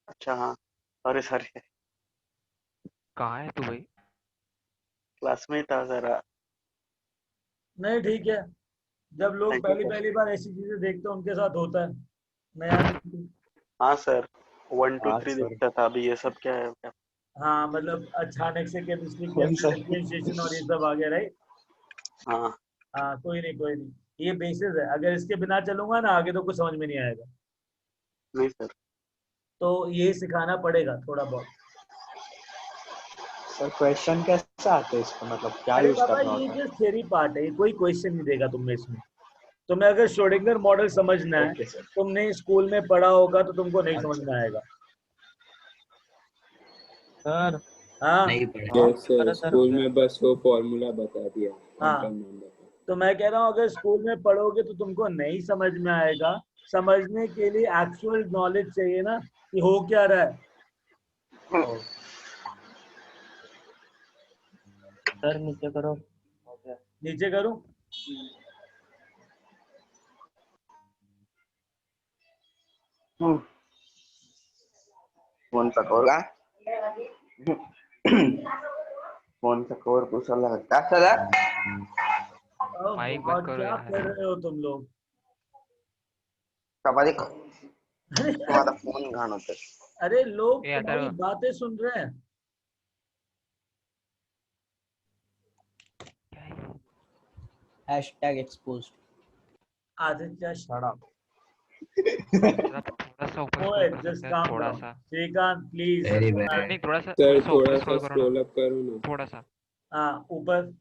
अच्छा हाँ, सॉरी सॉरी, कहाँ है तू भाई? क्लास में ही था जरा। नहीं ठीक है, जब लोग Thank you, पहली sir. पहली बार ऐसी चीजें देखते हैं उनके साथ होता है। नया हाँ सर, 1 2 हाँ, 3 sir. देखता था, अभी ये सब क्या है क्या? हाँ मतलब अचानक से केमिस्ट्री कौन सा? डिफरेंशिएशन और ये सब आ गया। राइट? हाँ हाँ कोई नहीं, ये बेसिस है, अगर इसके बिना चलूंगा ना आगे तो कुछ समझ में नहीं आएगा, नहीं सर। तो ये सिखाना पड़ेगा थोड़ा बहुत। सर क्वेश्चन कैसे आते हैं इसको, मतलब क्या अरे यूज बाबा करना ये होता है? जो थ्योरी पार्ट है, ये कोई क्वेश्चन नहीं देगा तुम्हें इसमें। तुम्हें अगर श्रोडिंगर मॉडल समझना है, ओके सर। तुमने स्कूल में पढ़ा होगा तो तुमको नहीं समझ में आएगा। सर हाँ नहीं पढ़े। यस सर, स्कूल में बस वो फॉर्मूला बता दिया, हाँ। Quantum number. तो मैं कह रहा हूँ अगर स्कूल में पढ़ोगे तो तुमको नहीं समझ में आएगा। समझने के लिए एक्चुअल नॉलेज चाहिए ना कि हो क्या रहा है। सर नीचे करो। नीचे करूं? फोनचा कवर का फोनचा कवर पुसवला का सर? माइक और बंद करो क्या यार। कर रहे हो तुम लोग? चपाती अरे तुम्हारा फोन घाण होत. अरे लोग ए, आता तुम्हारी बातें सुन रहे हैं। Hashtag exposed. Aditya shut up. थोड़ा सा ऊपर Poet, स्क्रॉल कर just सकते हैं, calm थोड़ा down. सा। श्रीकांत प्लीज। Very bad. नहीं, थोड़ा सा सर ऊपर थोड़ा सा स्क्रॉल करो स्क्रॉल ना, अप करो ना। थोड़ा सा। हाँ ऊपर।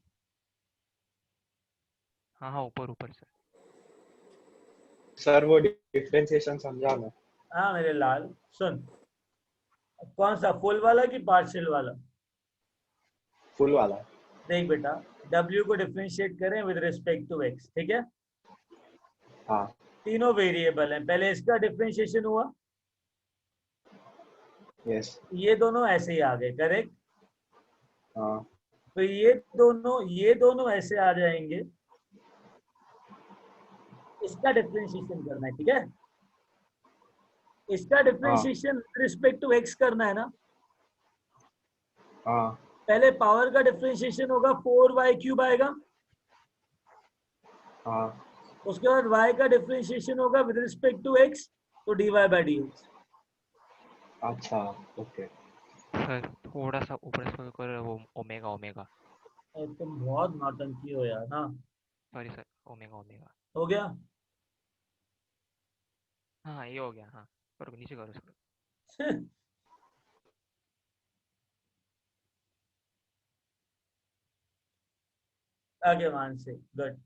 हाँ हाँ, ऊपर ऊपर से। सर वो डिफरेंशिएशन समझा ना। हाँ मेरे लाल सुन, कौन सा फुल वाला कि पार्शियल वाला? फुल वाला। देख बेटा, W को डिफरेंशिएट करें विद रिस्पेक्ट टू x, ठीक है? हाँ तीनों वेरिएबल हैं। पहले इसका डिफरेंशिएशन हुआ, यस। ये दोनों ऐसे ही आ गए, करेक्ट? हाँ तो ये दोनों ऐसे आ जाएंगे। इसका डिफरेंशिएशन करना है, ठीक है? इसका differentiation with respect to x करना है ना। हाँ पहले पावर का डिफरेंशिएशन होगा, 4y³ आएगा। हाँ उसके बाद y का डिफरेंशिएशन होगा विद रिस्पेक्ट टू x, तो dy/dx। अच्छा ओके। सर थोड़ा सा ऊपर स्क्रॉल करो, वो ओमेगा ओमेगा। तुम बहुत नौटंकी हो यार ना। Sorry sir, omega omega. हो गया? हाँ ये हो गया। हाँ करो, नीचे करो सर। आगे मान से गुड।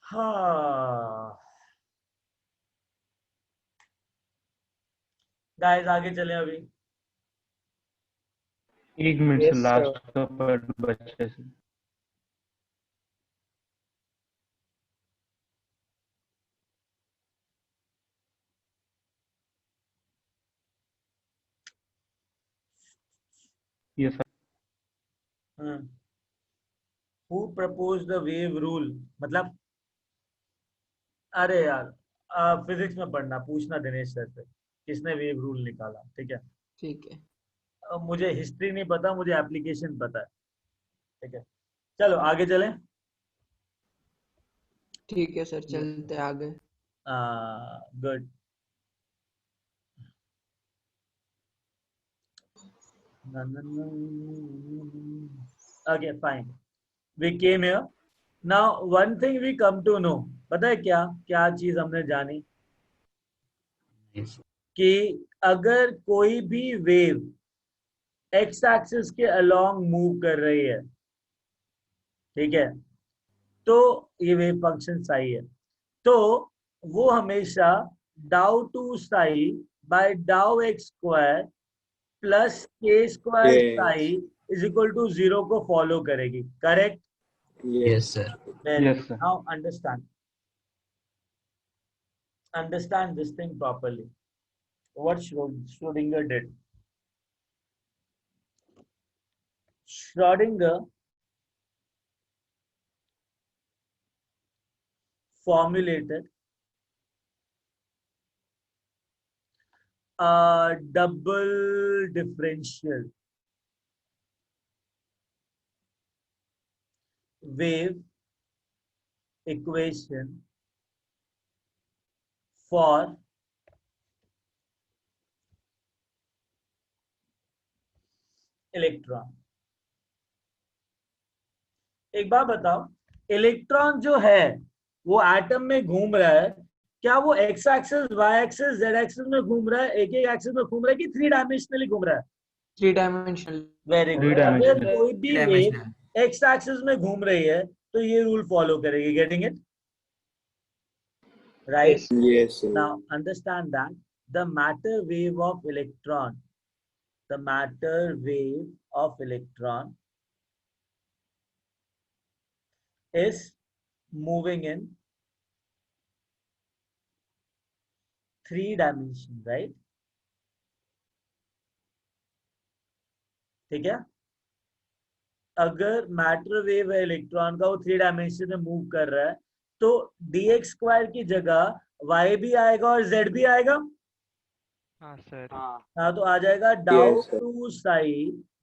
हाँ गाइस आगे चलें अभी। एक मिनट से लास्ट का पार्ट बचा से। ये sir Who proposed the wave rule? मतलब अरे यार फिजिक्स में पढ़ना, पूछना दिनेश सर से किसने वेव रूल निकाला, ठीक है? ठीक है। मुझे हिस्ट्री नहीं पता, मुझे एप्लीकेशन पता है, ठीक है? चलो आगे चलें। ठीक है सर, चलते आगे। Good. Okay, fine. We came here. Now, one thing we come to know, पता है क्या क्या चीज हमने जानी? कि अगर कोई भी वेव एक्स एक्सिस के अलोंग मूव कर रही है, ठीक है, तो ये वेव फंक्शन साई है, तो वो हमेशा डाउ टू साई बाय डाउ एक्स स्क्वायर प्लस के square psi is equal to 0 को फॉलो करेगी, correct? Yes, sir. Yes, sir. Now understand this thing properly. What Schrodinger did. Schrodinger formulated a double differential wave equation for electron. एक बात बताओ, electron जो है वो atom में घूम रहा है, क्या वो x axis, y axis, z axis में घूम रहा है, एक एक एक्सिस में घूम रहा है कि 3 डायमेंशनली घूम रहा है? 3 dimensional. Very good. अगर कोई भी वेव एक्स एक्सिस में घूम रही है तो ये रूल फॉलो करेगी। Getting it right? Yes, sir. Now understand that the matter wave of electron, the matter wave of electron is moving in 3 dimensions, right? ठीक है? अगर मैटर वेव है इलेक्ट्रॉन का, वो 3 डायमेंशन में मूव कर रहा है, तो dx स्क्वायर की जगह y भी आएगा और z भी आएगा। हाँ सर। हाँ, तो आ जाएगा डाउ टू साई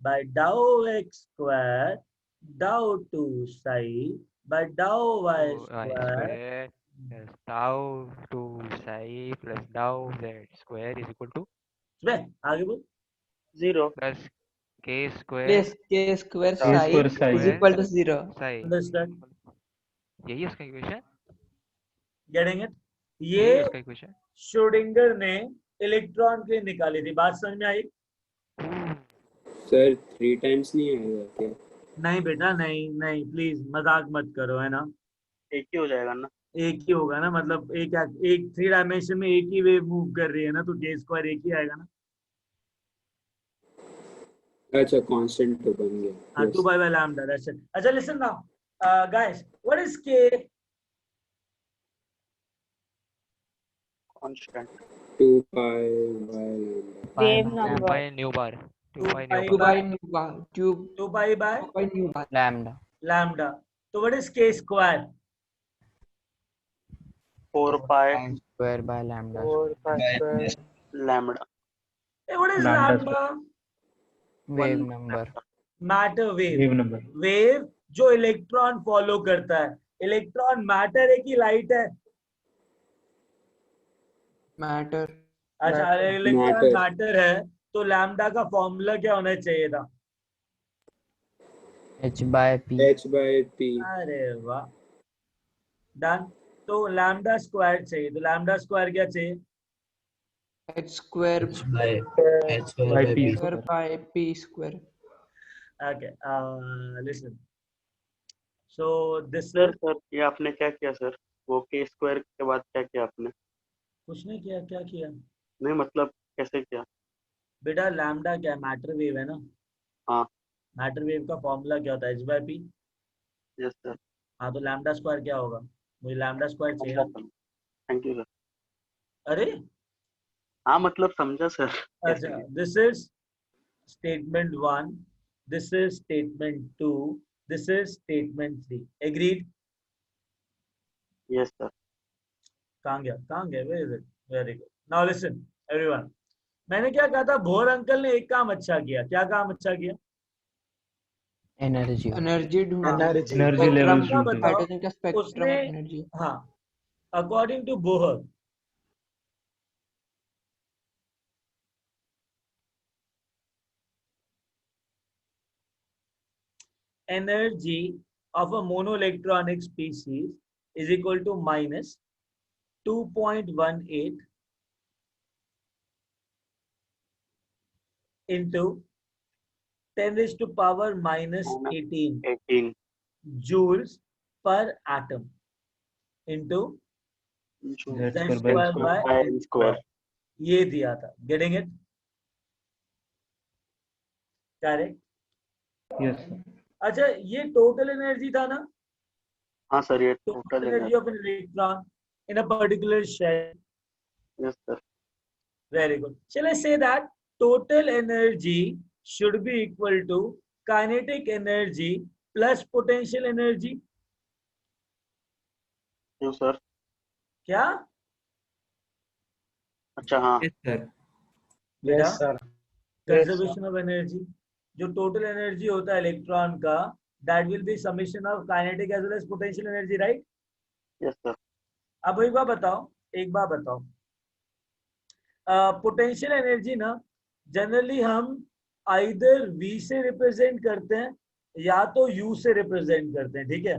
बाय डाउ x square dou two psi by dou y square dou two psi plus dou z square is equal to आगे बोल 0 plus k square psi is equal to 0। Understand? यही उसका equation. Getting it? ये Schrodinger ने electron के निकाली थी। बात समझ में आई? सर 3 टाइम्स नहीं आएगा क्या? नहीं बेटा, नहीं नहीं, प्लीज मजाक मत करो, है ना? एक ही हो जाएगा ना? एक ही होगा ना, मतलब एक 3 डायमेंशन में एक ही वेव मूव कर रही है ना, तो k स्क्वायर एक ही आएगा ना। अच्छा, कांस्टेंट तो बन गया। हाँ, 2 by lambda, that's it. अच्छा, listen now, guys, what is k? Constant. 2 pi by lambda. Wave number. 2 pi new bar. 2 pi by lambda. So what is k square? 4 pi square by lambda. 4 pi square lambda. Hey, what is lambda? Wave number. Matter wave. Wave number. Wave जो electron follow करता है। Electron matter है कि light है? Matter. अच्छा, electron matter है, तो lambda का फॉर्मूला क्या होना चाहिए था? h by p. अरे वाह, डन। तो लैम्डा स्क्वायर चाहिए, तो लैम्डा स्क्वायर क्या चाहिए? h square by p square. Okay, listen. So this sir ये आपने क्या किया सर? वो k स्क्वायर के बाद क्या किया आपने? कुछ नहीं किया। क्या किया? नहीं मतलब कैसे किया? बेटा लैम्डा क्या मैटर वेव है ना? हाँ। मैटर वेव का फॉर्मूला क्या होता है? h by p। Yes sir. हाँ, तो लैम्डा स्क्वायर क्या होगा? मुझे लैम्डा स्क्वायर चाहिए। Thank you sir. अरे हाँ, मतलब समझा सर। अच्छा, this is statement 1, this is statement 2, this is statement 3। Agreed? Yes sir. कहाँ गया? Very good. Now listen everyone, मैंने क्या कहा था? भोर अंकल ने एक काम अच्छा किया। क्या काम अच्छा किया? एनर्जी लेवल बताओ उसने। हाँ, according to Bohr energy of a monoelectronic species is equal to minus 2.18 into 10 raised to power minus 18 joules per atom into z square by n square. ये दिया था। Getting it? Correct? Yes sir. अच्छा, ये total energy था ना? हाँ सर, ये total energy of an electron in a particular shell. Yes sir. Very good. Shall I say that total energy should be equal to kinetic energy plus potential energy? क्यों sir? क्या? अच्छा हाँ। Yes sir. Conservation of energy. जो total energy होता है electron का, that will be summation of kinetic as well as potential energy, right? Yes sir. अब एक बार बताओ, पोटेंशियल एनर्जी ना जनरली हम आइदर V से रिप्रेजेंट करते हैं या तो U से रिप्रेजेंट करते हैं। ठीक है,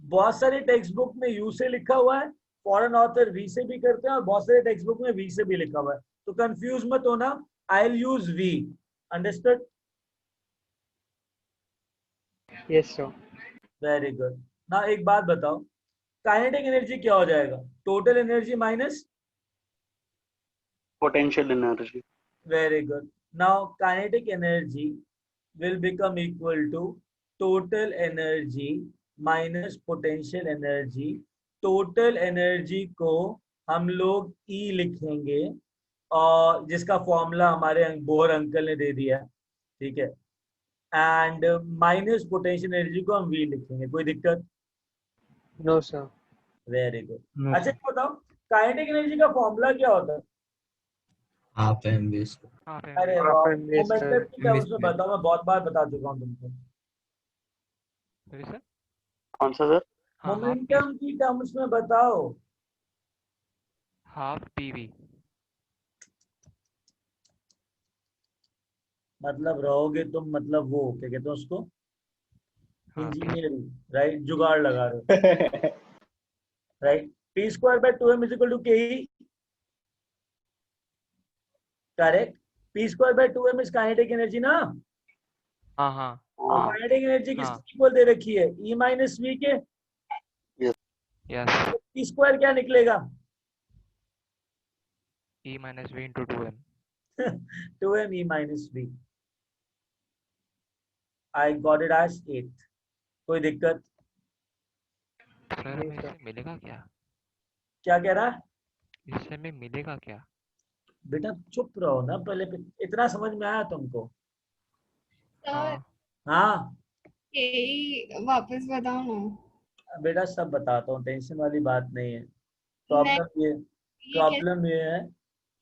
बहुत सारे टेक्स्ट बुक में U से लिखा हुआ है, फॉरेन ऑथर V से भी करते हैं, और बहुत सारे टेक्स्ट बुक में V से भी लिखा हुआ है। तो कंफ्यूज मत होना, I will use V। Understood? Yes, sir. Very good. ना एक बात बताओ, काइनेटिक एनर्जी क्या हो जाएगा? Total energy minus potential energy. Very good. Now kinetic energy will become equal to total energy minus potential energy. Total energy को हम लोग E लिखेंगे और जिसका फॉर्मूला हमारे बोहर अंकल ने दे दिया, ठीक है, एंड माइनस पोटेंशियल एनर्जी को हम V लिखेंगे। कोई दिक्कत? No, sir. Very good. No, अच्छा sir. बताओ, काइनेटिक एनर्जी का फॉर्मूला क्या होता है? Half mv square. हाफ अरे एम वाह, Half MV, मोमेंटम sir. की टर्म्स में बताओ, मैं बहुत बार बता चुका हूँ तुमको। Sorry sir. कौन सा सर? हाँ हाफ मोमेंटम की टर्म्स में बताओ। Half PV. मतलब रहोगे तुम, मतलब वो क्या कहते हैं उसको, हाँ इंजीनियरिंग, राइट? जुगाड़ लगा रहे हो, right? P square by 2m is equal to K E, correct? P square by 2m is kinetic energy ना? हाँ हाँ और हाँ काइनेटिक एनर्जी हाँ। किसकी इक्वल दे रखी है? E माइनस वी के। यस। पी स्क्वायर क्या निकलेगा? E minus V into 2m. 2m E minus v। I got it as 8। कोई दिक्कत? सर हमें इससे मिलेगा क्या? क्या कह रहा है इससे हमें मिलेगा क्या? बेटा? चुप रहो ना पहले। इतना समझ में आया तुमको? सर हाँ हाँ यही वापस बताओ ना। बेटा सब बताता हूँ, टेंशन वाली बात नहीं है। नहीं, ये ये प्रॉब्लम ये है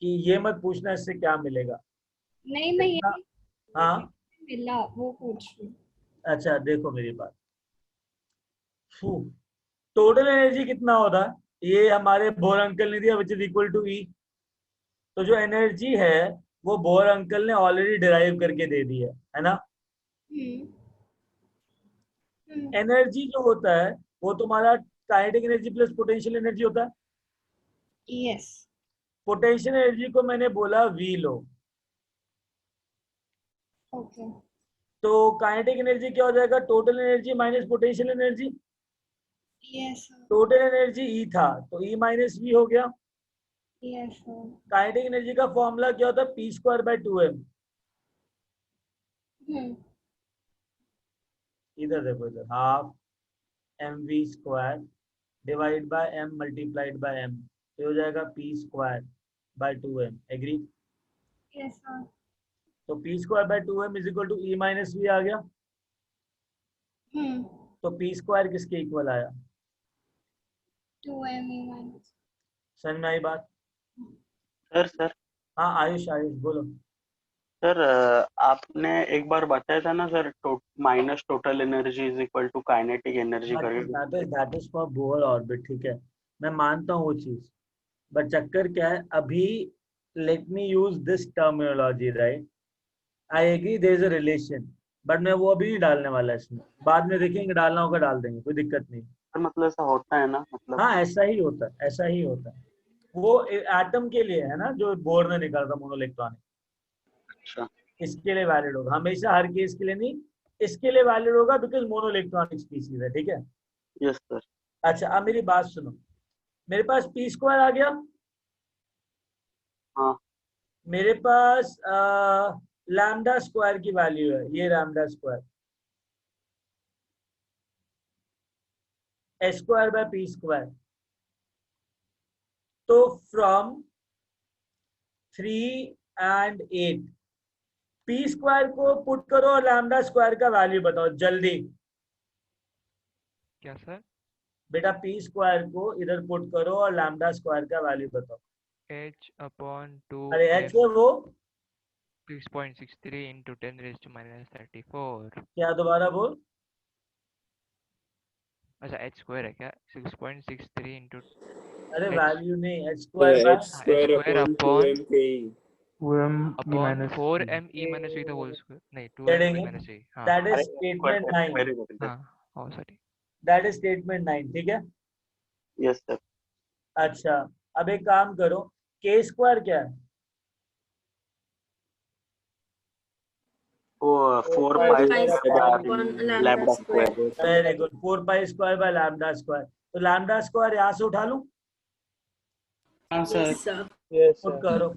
कि ये मत पूछना इससे क्या मिलेगा। नहीं, मैं इतना- ये हाँ मिला वो पूछ रही हूँ। अच्छा देखो मेरी बात, टोटल एनर्जी कितना होता है? ये हमारे बोर अंकल ने दिया, विच इज इक्वल टू ई। तो जो एनर्जी है वो बोर अंकल ने ऑलरेडी डिराइव करके दे दी है ना? एनर्जी जो होता है वो तुम्हारा kinetic energy plus potential energy होता है। यस। पोटेंशियल एनर्जी को मैंने बोला वी लो, ओके। तो काइनेटिक एनर्जी क्या हो जाएगा? Total energy minus potential energy. Yes total energy E था तो ई माइनस वी हो गया। यस काइनेटिक एनर्जी का फॉर्मूला क्या होता है? P square by 2m। इधर देखो, इधर half mv square divide bye m multiplied by m, तो हो जाएगा P square by 2m। Agree? Yes sir. तो P square by 2m is equal to E minus V आ गया। तो पी स्क्वायर किसके इक्वल आया? 2m e minus। समझ में आई बात? सर हाँ आयुष, आयुष बोलो। सर आपने एक बार बताया था ना sir, minus total energy is equal to kinetic energy करके। That is for Bohr orbit, ठीक है, मैं मानता हूँ वो चीज, बट चक्कर क्या है अभी? Let me use this terminology, right? I agree there is a relation, but मैं वो अभी नहीं डालने वाला इसमें, बाद में देखेंगे, डालना होगा डाल देंगे, कोई दिक्कत नहीं। मतलब ऐसा होता है ना, मतलब? हाँ ऐसा ही होता है, ऐसा ही होता है। वो एटम के लिए है ना जो बोर ने निकाला था, मोनोइलेक्ट्रॉनिक। अच्छा इसके लिए वैलिड होगा, हमेशा हर केस के लिए नहीं, इसके लिए वैलिड होगा बिकॉज मोनोइलेक्ट्रॉनिक स्पीसीज है, ठीक है? Yes sir. अच्छा अब मेरी बात सुनो, मेरे पास पी स्क्वायर आ गया। हाँ मेरे पास लैम्डा स्क्वायर की वैल्यू है, ये lambda square S square by p square. तो फ्रॉम 3 and 8 पी स्क्वायर को पुट करो और लैम्डा स्क्वायर का वैल्यू बताओ जल्दी। क्या सर? बेटा पी स्क्वायर को इधर पुट करो और लैम्डा स्क्वायर का वैल्यू बताओ। h upon 2 अरे एच है वो 6.63 into 10 raised to minus 34। क्या? दोबारा बोल। अच्छा h स्क्वायर है क्या? 6.63 into अरे h वैल्यू नहीं, एच स्क्वायर h बाय square upon 2m ke। 2m e upon minus 4m e minus v the whole square, नहीं 2m e करेंगे। minus v। हाँ that is statement 9। Very good. हाँ oh sorry। That is statement 9, ठीक है? Yes sir. अच्छा अब एक काम करो, के स्क्वायर क्या है? वो 4 pi pi square square upon bye lambda square. Very good, 4 pi square by lambda square. तो लैम्डा स्क्वायर यहाँ से उठा लूं? हाँ सर।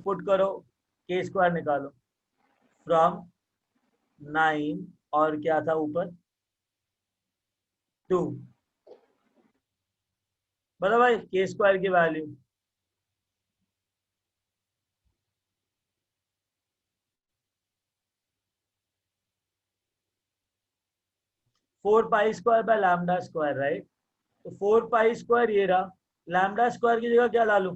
पुट करो के स्क्वायर निकालो फ्रॉम 9 और क्या था ऊपर 2। बताओ भाई के स्क्वायर की value. Four pi square by lambda square, right? तो 4 पाई स्क्वायर ये रहा, लैम्डा स्क्वायर की जगह क्या डालूं?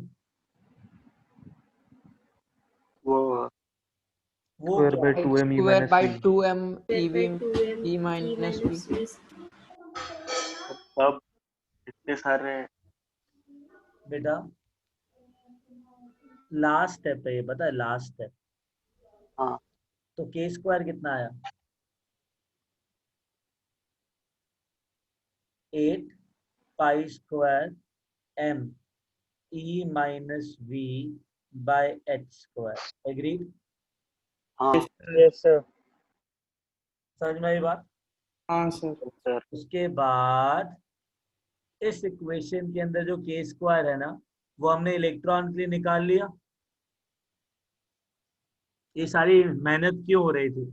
वो Square by 2m e square minus बाय v. 2m e minus v। अब इतने सारे बेटा लास्ट स्टेप है ये, पता है लास्ट स्टेप। हाँ तो के स्क्वायर कितना आया? 8 pi square m e minus v बाय h स्क्वायर। एग्रीड? हाँ यस सर। समझ में आई बात? हाँ सर। उसके बाद इस इक्वेशन के अंदर जो के स्क्वायर है ना, वो हमने इलेक्ट्रॉन के लिए निकाल लिया। ये सारी मेहनत क्यों हो रही थी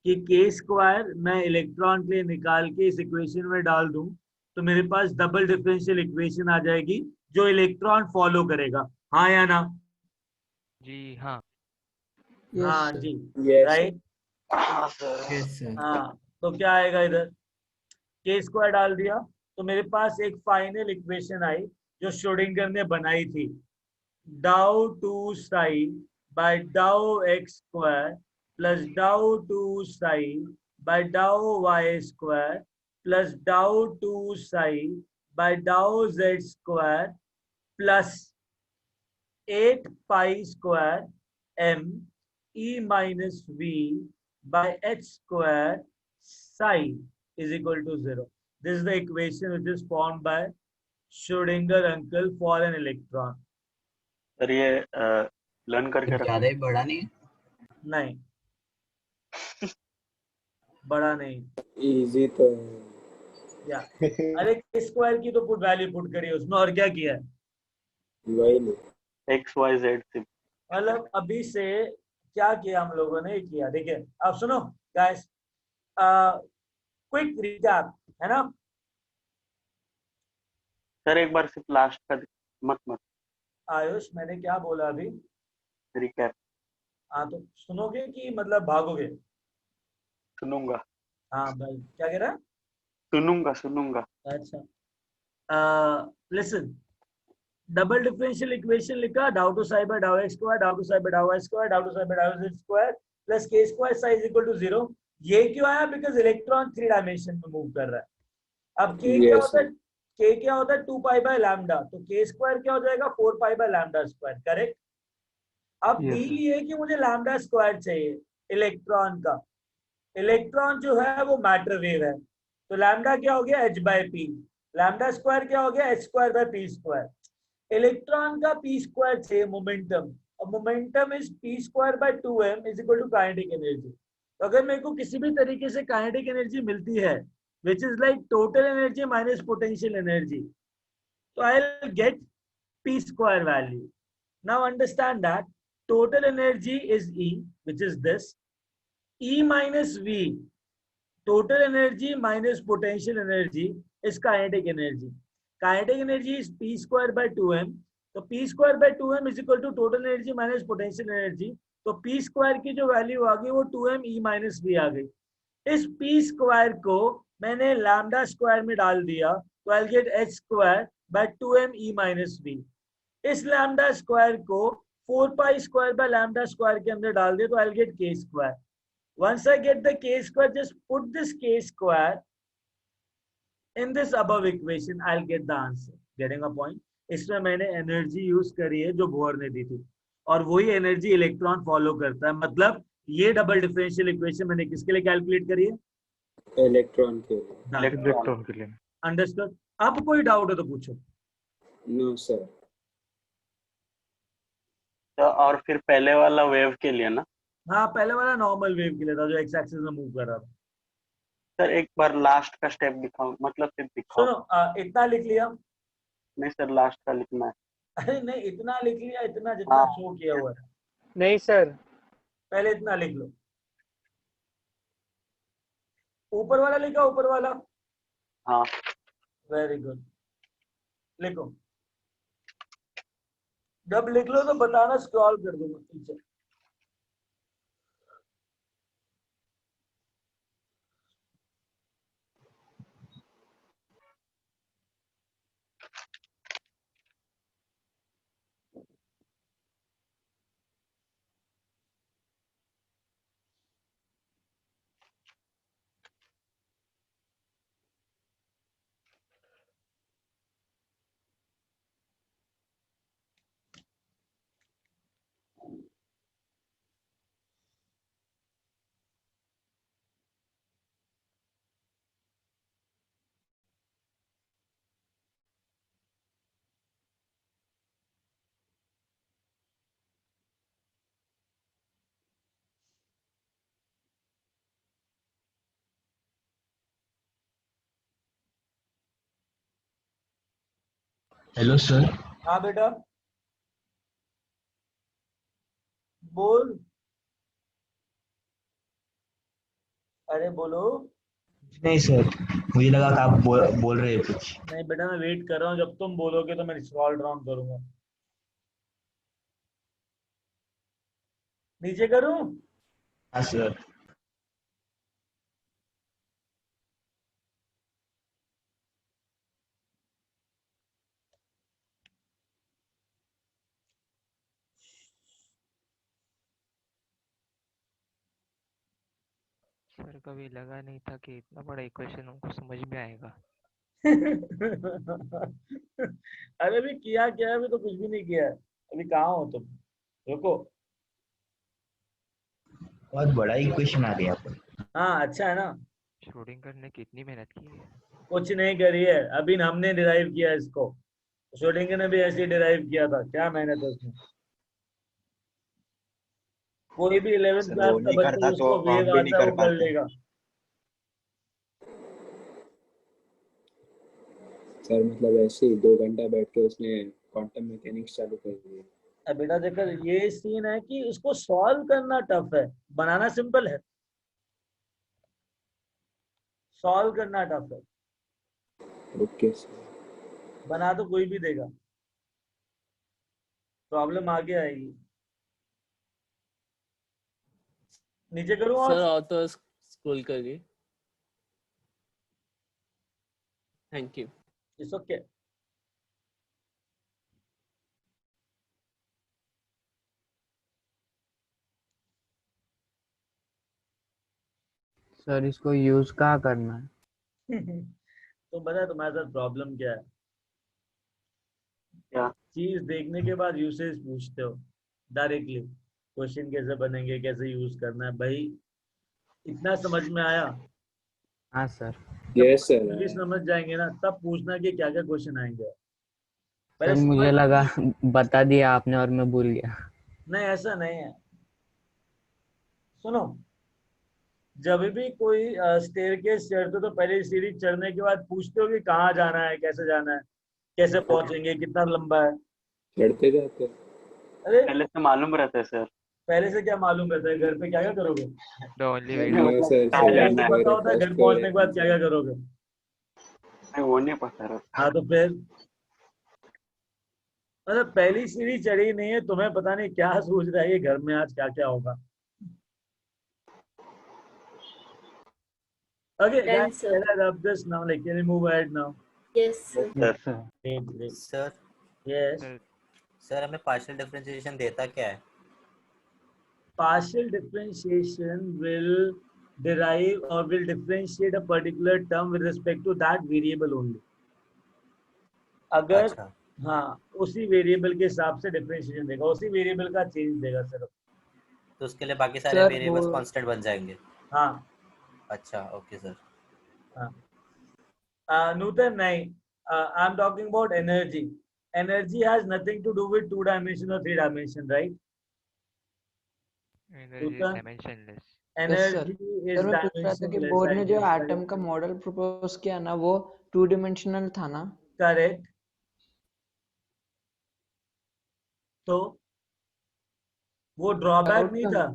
कि के स्क्वायर मैं इलेक्ट्रॉन के लिए निकाल के इस इक्वेशन में डाल दूं तो मेरे पास डबल डिफरेंशियल इक्वेशन आ जाएगी जो इलेक्ट्रॉन फॉलो करेगा। हाँ या ना? जी हाँ। हाँ जी, Yes, राइट। Yes, sir. हाँ, तो क्या आएगा इधर? के स्क्वायर डाल दिया तो मेरे पास एक फाइनल इक्वेशन आई जो श्रोडिंगर ने बनाई थी। डाउ 2 साई बाय डाउ एक्स स्क्वायर प्लस डाउ 2 Sai by dou y square plus डाउ 2 साई बाय डाउ z square plus 8 pi square m e minus v by h square psi is equal to 0. This is the equation which is formed by Schrödinger uncle for an electron. Sir ये learn करके रखो। ज्यादा ही बड़ा नहीं है? नहीं, बड़ा नहीं। easy तो या अरे स्क्वायर की तो पुट वैल्यू पुट करिए उसमें, और क्या किया है? वही नहीं। एक्स वाई जेड से मतलब अभी से क्या किया हम लोगों ने, किया। देखिए अब सुनो गाइस, क्विक रिकैप है ना। सर एक बार सिर्फ लास्ट का मत आयुष मैंने क्या बोला अभी? रिकैप हाँ तो सुनोगे कि मतलब भागोगे? सुनूंगा। हाँ भाई क्या कह रहा है? सुनूंगा। अच्छा लिसन, डबल डिफरेंशियल इक्वेशन लिखा, डाउ टू साई बाय डाउ x square dou two psi by dou y square dou two psi by डाउ जेड स्क्वायर प्लस के square psi is equal to 0। ये क्यों आया? बिकॉज इलेक्ट्रॉन 3 डायमेंशन में move कर रहा है। अब के क्या होता है? के क्या होता है? 2 पाई बाय लैम्डा, तो के स्क्वायर क्या हो जाएगा? 4 pi by lambda square, correct? अब डील ये कि मुझे लैम्डा स्क्वायर चाहिए इलेक्ट्रॉन का। इलेक्ट्रॉन जो है वो मैटर वेव है, तो लैम्डा क्या हो गया? h by p. Lambda square क्या हो गया? h square by p square. Electron का पी स्क्वायर चाहिए मोमेंटम, और momentum is p square by 2m is equal to kinetic energy. तो अगर मेरे को किसी भी तरीके से काइनेटिक एनर्जी मिलती है which is like total energy minus potential energy, so I'll get p square value. Now understand that total energy is E, which is this. E minus V, total energy minus potential energy is kinetic energy. Kinetic energy is p square by 2m. So p square by 2m is equal to total energy minus potential energy. तो p square की जो value आ गई वो 2m e minus v आ गई। इस p square को मैंने lambda square में डाल दिया तो I get h square by 2m e minus v। इस लैम्डा स्क्वायर को 4 pi square by lambda square के अंदर डाल दिया तो I get k square. Once I get the k square, just put this k square in this above equation, I will get the answer. Getting a point? इसमें मैंने energy use करी है जो बोर ने दी थी, और वही एनर्जी इलेक्ट्रॉन फॉलो करता है। मतलब ये डबल डिफरेंशियल इक्वेशन मैंने किसके लिए कैलकुलेट करी है? इलेक्ट्रॉन के लिए। इलेक्ट्रॉन के लिए। अंडरस्टूड? अब कोई डाउट हो तो पूछो। No sir. तो और फिर पहले वाला वेव के लिए ना, हाँ पहले वाला नॉर्मल वेव के लिए था जो एक्स एक्सिस में मूव कर रहा था। सर एक बार लास्ट का स्टेप दिखाओ, मतलब फिर दिखाओ। सुनो इतना लिख लिया? नहीं सर, लास्ट का लिखना है। अरे नहीं, इतना लिख लिया, इतना जितना शो किया हुआ है। नहीं सर, पहले इतना लिख लो। ऊपर वाला लिखा, ऊपर वाला? हाँ वेरी गुड, लिखो। जब लिख लो तो बताना, स्क्रॉल कर दूंगा पीछे। Hello sir. हाँ बेटा बोल। अरे बोलो। नहीं सर, मुझे लगा कि आप बोल रहे हैं कुछ। नहीं बेटा, मैं वेट कर रहा हूँ, जब तुम बोलोगे तो मैं स्क्रॉल डाउन करूंगा। नीचे करूं? हाँ सर। सर कभी लगा नहीं था कि इतना बड़ा इक्वेशन हमको समझ में आएगा। अरे अभी किया क्या है? अभी तो कुछ भी नहीं किया है। अभी कहाँ हो तुम? रुको। बहुत बड़ा इक्वेशन आ गया पर। हाँ अच्छा है ना? शोडिंगर ने कितनी मेहनत की है। कुछ नहीं करी है, अभी हमने डिराइव किया इसको। शोडिंगर ने भी ऐसे ही डिराइव किया था, क्या मेहनत है उसमें। कोई भी 11th सर क्लास वो का नहीं बच्चा करता तो जिसको हम वेव भी नहीं आता है कर वो कर पाते। लेगा। सर मतलब ऐसे ही 2 घंटा बैठ के उसने क्वांटम मैकेनिक्स चालू कर दी। अब बेटा देखो, ये सीन है कि उसको सॉल्व करना टफ है, बनाना सिंपल है। सॉल्व करना टफ है, ओके सर। बना तो कोई भी देगा। प्रॉब्लम आगे आएगी। नीचे करूं और? सर और तो स्क्रॉल करिए। Thank you. It's okay. Sir इसको यूज कहाँ करना है? तो बता तुम्हारे साथ प्रॉब्लम क्या है? क्या चीज देखने के बाद यूसेज पूछते हो डायरेक्टली। क्वेश्चन कैसे बनेंगे, कैसे यूज करना है भाई, इतना समझ में आया? हाँ सर। जब यस सर। भी समझ जाएंगे ना तब पूछना कि क्या क्या क्वेश्चन आएंगे। सर पहले मुझे समझ लगा नहीं। बता दिया आपने और मैं भूल गया। नहीं ऐसा नहीं है। सुनो, जब भी कोई स्टेयरकेस चढ़ते हो तो पहले सीढ़ी चढ़ने के बाद पूछते हो कि कहाँ जाना है, कैसे जाना है, कैसे पहुंचेंगे, कितना लंबा है। चढ़ते जाते। अरे पहले से मालूम रहता है सर। पहले से क्या मालूम रहता है? घर पे क्या क्या करोगे? द ओनली वे नहीं टू नो मतलब सर, कहाँ पहले से जाना है, पता मेरा होता है घर फर्स्ट पहुंचने के बाद क्या क्या करोगे। नहीं वो नहीं पता रहता। हाँ तो फिर मतलब पहली सीढ़ी चढ़ी नहीं है, तुम्हें पता नहीं क्या सोच रहा है ये घर में आज क्या क्या होगा। Okay, Done, guys, sir. let's wrap this now. Like, can we move ahead now? Yes, sir. Yes, sir. Great, great. Sir Yes. Sir हमें पार्शियल डिफरेंशिएशन देता क्या है? Partial differentiation will derive or will differentiate a particular term with respect to that variable only. अगर अच्छा, हाँ उसी variable के हिसाब से डिफरेंशिएशन देगा, उसी वेरिएबल का चेंज देगा सिर्फ। तो उसके लिए बाकी सारे सर वेरिएबल्स वो कांस्टेंट बन जाएंगे। हाँ अच्छा ओके सर। हाँ नूतन नहीं, I am talking about energy. Energy has nothing to do with 2 dimension or 3 dimension, right? Energy is Uttam, dimensionless. energy is sir मैं पूछ रहा था कि dimensionless. बोर I ने जो guess. एटम का मॉडल प्रपोज किया ना वो 2 डिमेंशनल था ना? करेक्ट. तो वो ड्रॉबैक नहीं था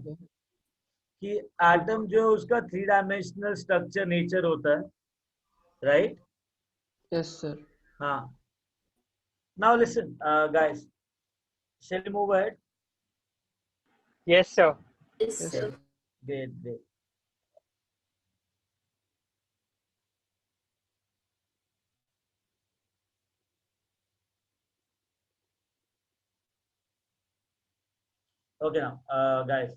कि एटम जो है उसका 3 डायमेंशनल स्ट्रक्चर नेचर होता है, राइट? Yes sir. हाँ. Now listen, guys. Shall we move ahead? Yes, sir. Yes, sir. Great, great. Okay now, guys.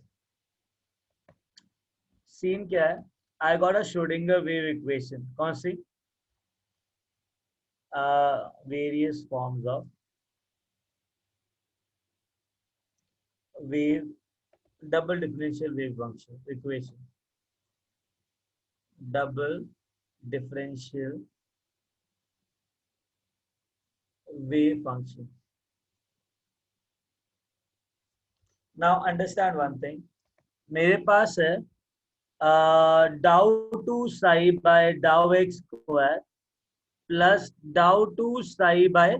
Scene क्या है? I got a Schrodinger wave equation. कौन सी? Various forms of wave, double differential wave function equation. Double differential wave function. Now understand one thing. मेरे पास है डाउ two psi by डाउ x square plus डाउ two psi by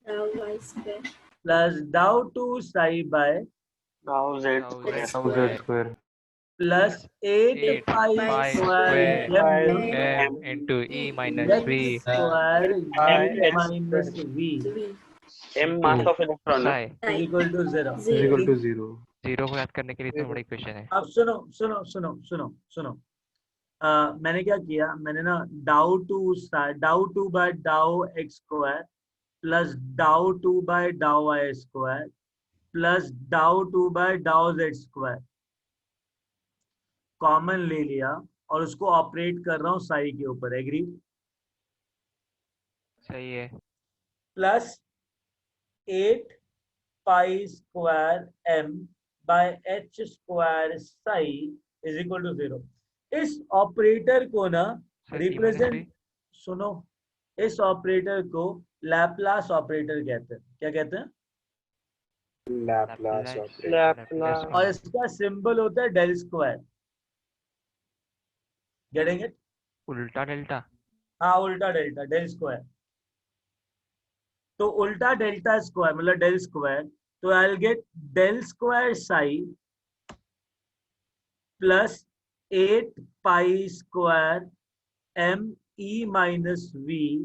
Now y square. Plus डाउ two psi by डाउ z square plus 8 pi square m into e minus v square minus v m mass of electron है equal to 0. Zero को याद करने के लिए इतना बड़ा इक्वेशन है. अब सुनो सुनो सुनो सुनो सुनो. मैंने क्या किया, मैंने ना डाउ टू बाय डाउ एक्स स्क्वायर प्लस डाउ to bye dou y square plus डाउ टू बाय डाउ जेड स्क्वायर कॉमन ले लिया और उसको ऑपरेट कर रहा हूँ साई के ऊपर. एग्री? सही है. Plus 8 pi square m by h square psi is equal to 0. इस ऑपरेटर को ना रिप्रेजेंट, सुनो, इस ऑपरेटर को लैपलास ऑपरेटर कहते हैं. क्या कहते हैं? Laplace operator. और इसका सिंबल होता है डेल स्क्वायर. Getting it? उल्टा डेल्टा. हाँ, उल्टा डेल्टा, डेल स्क्वायर. तो उल्टा डेल्टा स्क्वायर मतलब डेल स्क्वायर, तो I will get del square psi plus 8 pi square m e minus v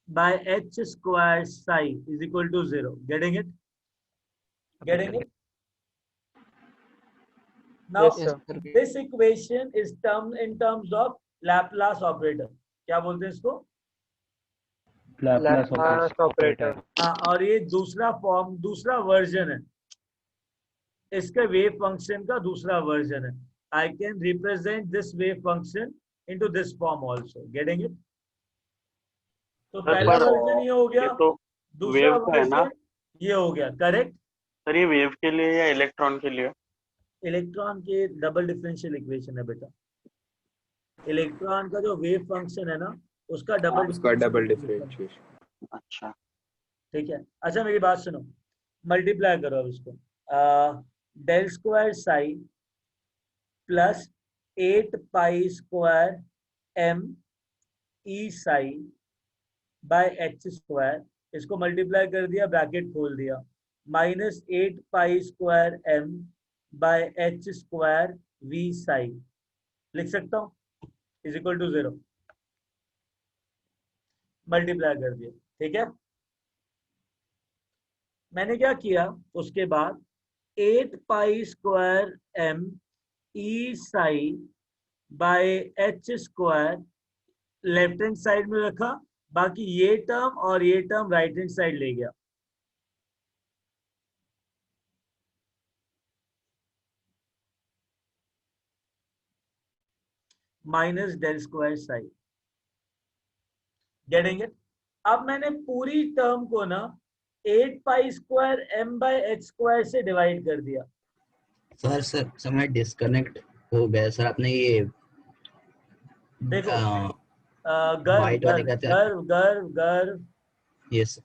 by h square psi is equal to 0. Getting it? Getting it? Now, this equation is termed in terms of Laplace operator. क्या बोलते हैं इसको? Laplace operator. हाँ, और ये दूसरा form, दूसरा version है इसके वेव फंक्शन का. दूसरा वर्जन है. I can represent this wave function into this form also. Getting it? तो पहला वर्जन ये हो गया, दूसरा वर्जन ये हो गया. करेक्ट? सर ये वेव के लिए या इलेक्ट्रॉन के लिए? इलेक्ट्रॉन के डबल डिफरेंशियल इक्वेशन है बेटा. इलेक्ट्रॉन का जो वेव फंक्शन है ना उसका डबल डिफरेंशिएशन. अच्छा ठीक है. अच्छा मेरी बात सुनो, मल्टीप्लाई करो अब इसको. Del square psi plus 8 pi square m e psi by h square, इसको मल्टीप्लाई कर दिया, ब्रैकेट खोल दिया, minus 8 pi square m by h square v psi लिख सकता हूँ इज इक्वल टू 0. मल्टीप्लाई कर दिया. ठीक है. मैंने क्या किया उसके बाद 8 pi square m e psi by h square left hand side में रखा, बाकी ये टर्म और ये टर्म राइट हैंड साइड ले गया. Minus del square psi. Getting it? अब मैंने पूरी टर्म को ना 8 pi square m by h square से डिवाइड कर दिया. सर समय डिस्कनेक्ट हो गया सर. आपने ये देखो गर्व. यस.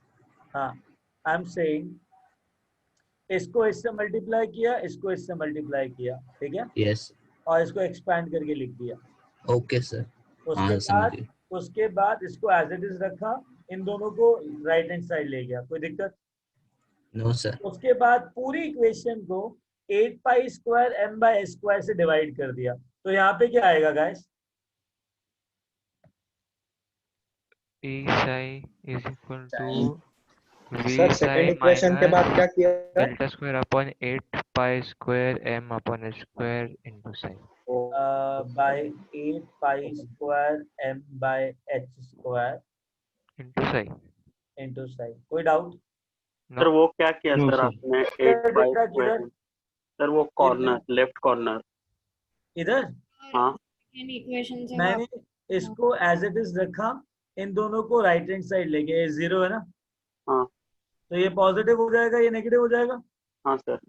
हाँ, आई एम सेइंग इसको इससे मल्टीप्लाई किया, इसको इससे मल्टीप्लाई किया, ठीक है, यस और इसको एक्सपैंड करके लिख दिया। Okay sir. उसके हाँ समझ बाद गए। उसके बाद इसको एज इट इज रखा, इन दोनों को राइट हैंड साइड ले गया, कोई दिक्कत? No sir. उसके बाद पूरी इक्वेशन को 8 pi square m by s square से डिवाइड कर दिया। तो यहाँ पे क्या आएगा guys? E psi is equal to V sir second psi equation के बाद minus क्या किया? delta square upon 8 pi square m upon s square into psi. By 8 pi square m by h square Into psi. Into sine. कोई doubt? Sir वो क्या किया No, sir sir. आपने 8 by किधर स्क्वायर? सर वो corner, left corner. इधर हाँ equation से मैंने इसको एज इट इज रखा, इन दोनों को राइट हैंड साइड लेके, ये 0 है ना, हाँ तो ये पॉजिटिव हो जाएगा, ये नेगेटिव हो जाएगा। हाँ सर।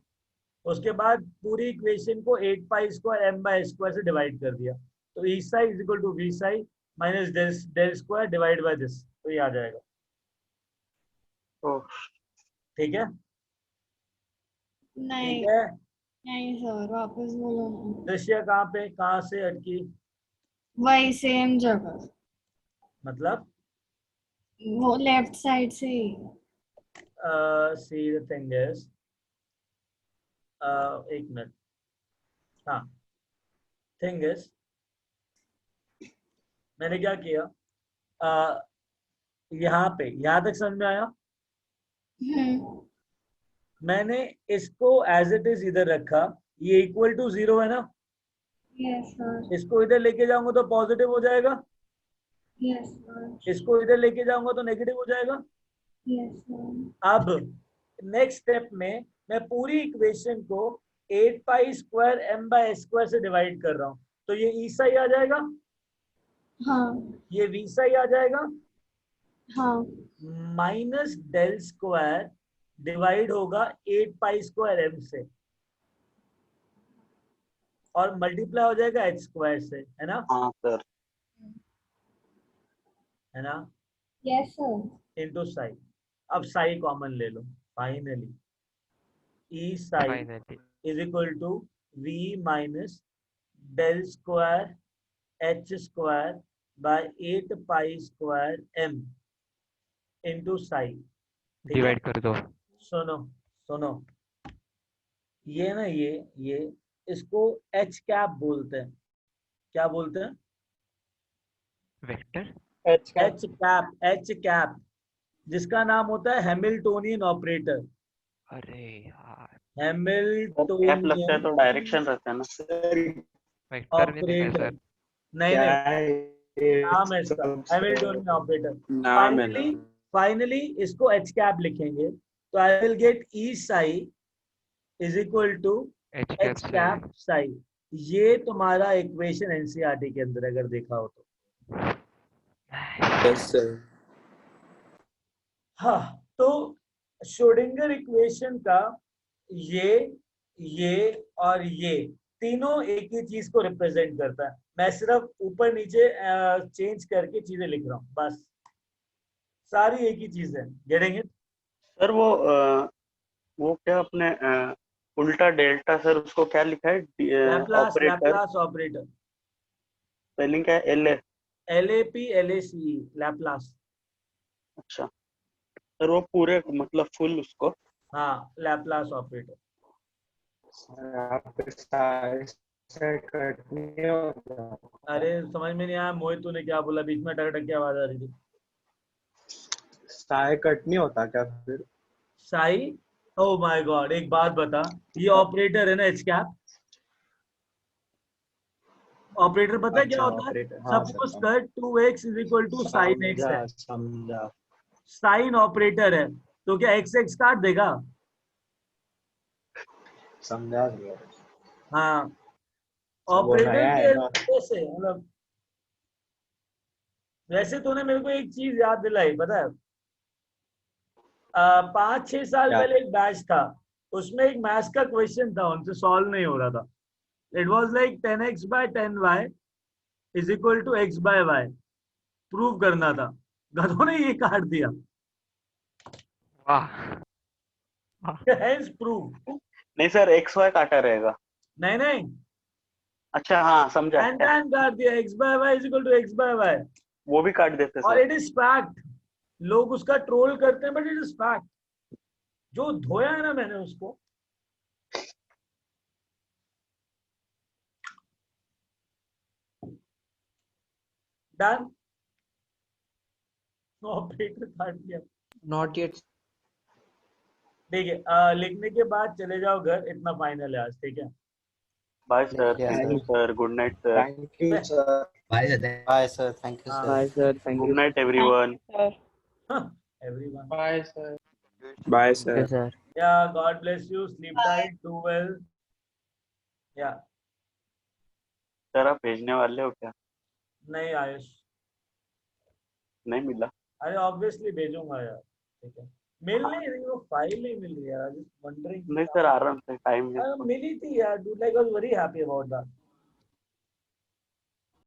उसके बाद पूरी इक्वेशन को 8 pi square m by square से डिवाइड कर दिया, तो E psi is equal to V psi minus del square divide by this, तो ये आ जाएगा। ओह ठीक है, नहीं ठीक है। नहीं सर, वापस बोलो ना। दृश्य कहाँ पे, कहाँ से अटकी? वही सेम जगह, मतलब वो लेफ्ट साइड से ही। see the thing is, एक मिनट, हाँ, थिंग इज मैंने क्या किया, यहाँ पे, यहाँ तक समझ में आया? मैंने इसको एज इट इज इधर रखा, ये इक्वल टू 0 है ना, यस सर, इसको इधर लेके जाऊंगा तो पॉजिटिव हो जाएगा, यस सर, इसको इधर लेके जाऊंगा तो नेगेटिव हो जाएगा। Yes sir. अब नेक्स्ट स्टेप में मैं पूरी इक्वेशन को 8 pi square m by square से डिवाइड कर रहा हूँ, तो ये ई साई आ जाएगा, हाँ ये वी साई आ जाएगा, हाँ माइनस डेल स्क्वायर डिवाइड होगा 8 पाई स्क्वायर m से, और मल्टीप्लाई हो जाएगा h स्क्वायर से, है ना? हाँ सर। है ना? Yes sir. Into psi. अब साई कॉमन ले लो, finally E psi Finally. Is equal to V minus del square H square by 8 pi square m into psi. Divide कर दो. सुनो सुनो, ये ना, ये इसको एच कैप बोलते हैं। क्या बोलते हैं? Vector. एच कैप, जिसका नाम होता है हैमिल्टोनियन ऑपरेटर। अरे यार. कैप लगता है हैमिल्टोनियन तो डायरेक्शन रहता है ना। Vector नहीं लिखा ऑपरेटर, सर. नहीं नाम है इसका हैमिल्टोनियन ऑपरेटर। फाइनली इसको एच कैप लिखेंगे, तो I will get E psi is equal to H H cap psi. ये तुम्हारा इक्वेशन एनसीईआरटी के अंदर अगर देखा हो तो। Yes sir. हाँ, तो श्रोडिंगर इक्वेशन का ये और ये तीनों एक ही चीज को रिप्रेजेंट करता है। मैं सिर्फ ऊपर नीचे चेंज करके चीजें लिख रहा हूँ, बस सारी एक ही चीज है। Getting it? सर वो क्या अपने उल्टा डेल्टा सर, उसको क्या लिखा है? Laplace operator. स्पेलिंग क्या है? LAPLACE Laplace. अच्छा सर, वो पूरे मतलब फुल उसको? हाँ, लैप्लास ऑपरेटर। अरे समझ में नहीं आया मोहित, तूने क्या बोला? बीच में टक टक की आवाज आ रही थी। साई कट नहीं होता क्या फिर? साई, ओह माय गॉड, एक बात बता, ये ऑपरेटर है ना एच कैप, ऑपरेटर पता है क्या होता है? सपोज कर 2x is equal to sine x है, समझा। साइन ऑपरेटर है, तो क्या x x काट देगा? समझा। हाँ, ऑपरेटर के वजह से, मतलब वैसे तूने मेरे को एक चीज याद दिलाई, पता है 5-6 साल पहले एक बैच था, उसमें एक मैथ्स का क्वेश्चन था, उनसे सॉल्व नहीं हो रहा था। It was like 10x by 10y is equal to x by y, prove करना था। गधों ने ये काट दिया। वाह Hence prove. नहीं सर एक्स वाई काटा रहेगा। नहीं नहीं, अच्छा हाँ समझा। and tan काट दिया, x by y is equal to x by y. वो भी काट देते और सर। it is fact. लोग उसका ट्रोल करते हैं बट इट इज फैक्ट। जो धोया है ना मैंने उसको, डन। ऑपरेटर काट दिया। Not yet. ठीक है, लिखने के बाद चले जाओ घर, इतना फाइनल है आज, ठीक है। Bye sir, Yeah, thank you sir, good night sir. Thank you sir. Bye sir. Bye sir, thank you sir. Bye sir. Thank good you. Night everyone. Everyone, bye sir. Bye Okay, sir. sir. Yeah God bless you, sleep tight, do well. या sir आप भेजने वाले हो क्या? नहीं आयुष, नहीं मिला। अरे ऑब्वियसली भेजूंगा यार, ठीक है। मिल नहीं रही, वो फाइल नहीं मिल रही यार, जस्ट वंडरिंग। नहीं सर आराम से टाइम है। मिली थी यार, dude, like I was very happy about that.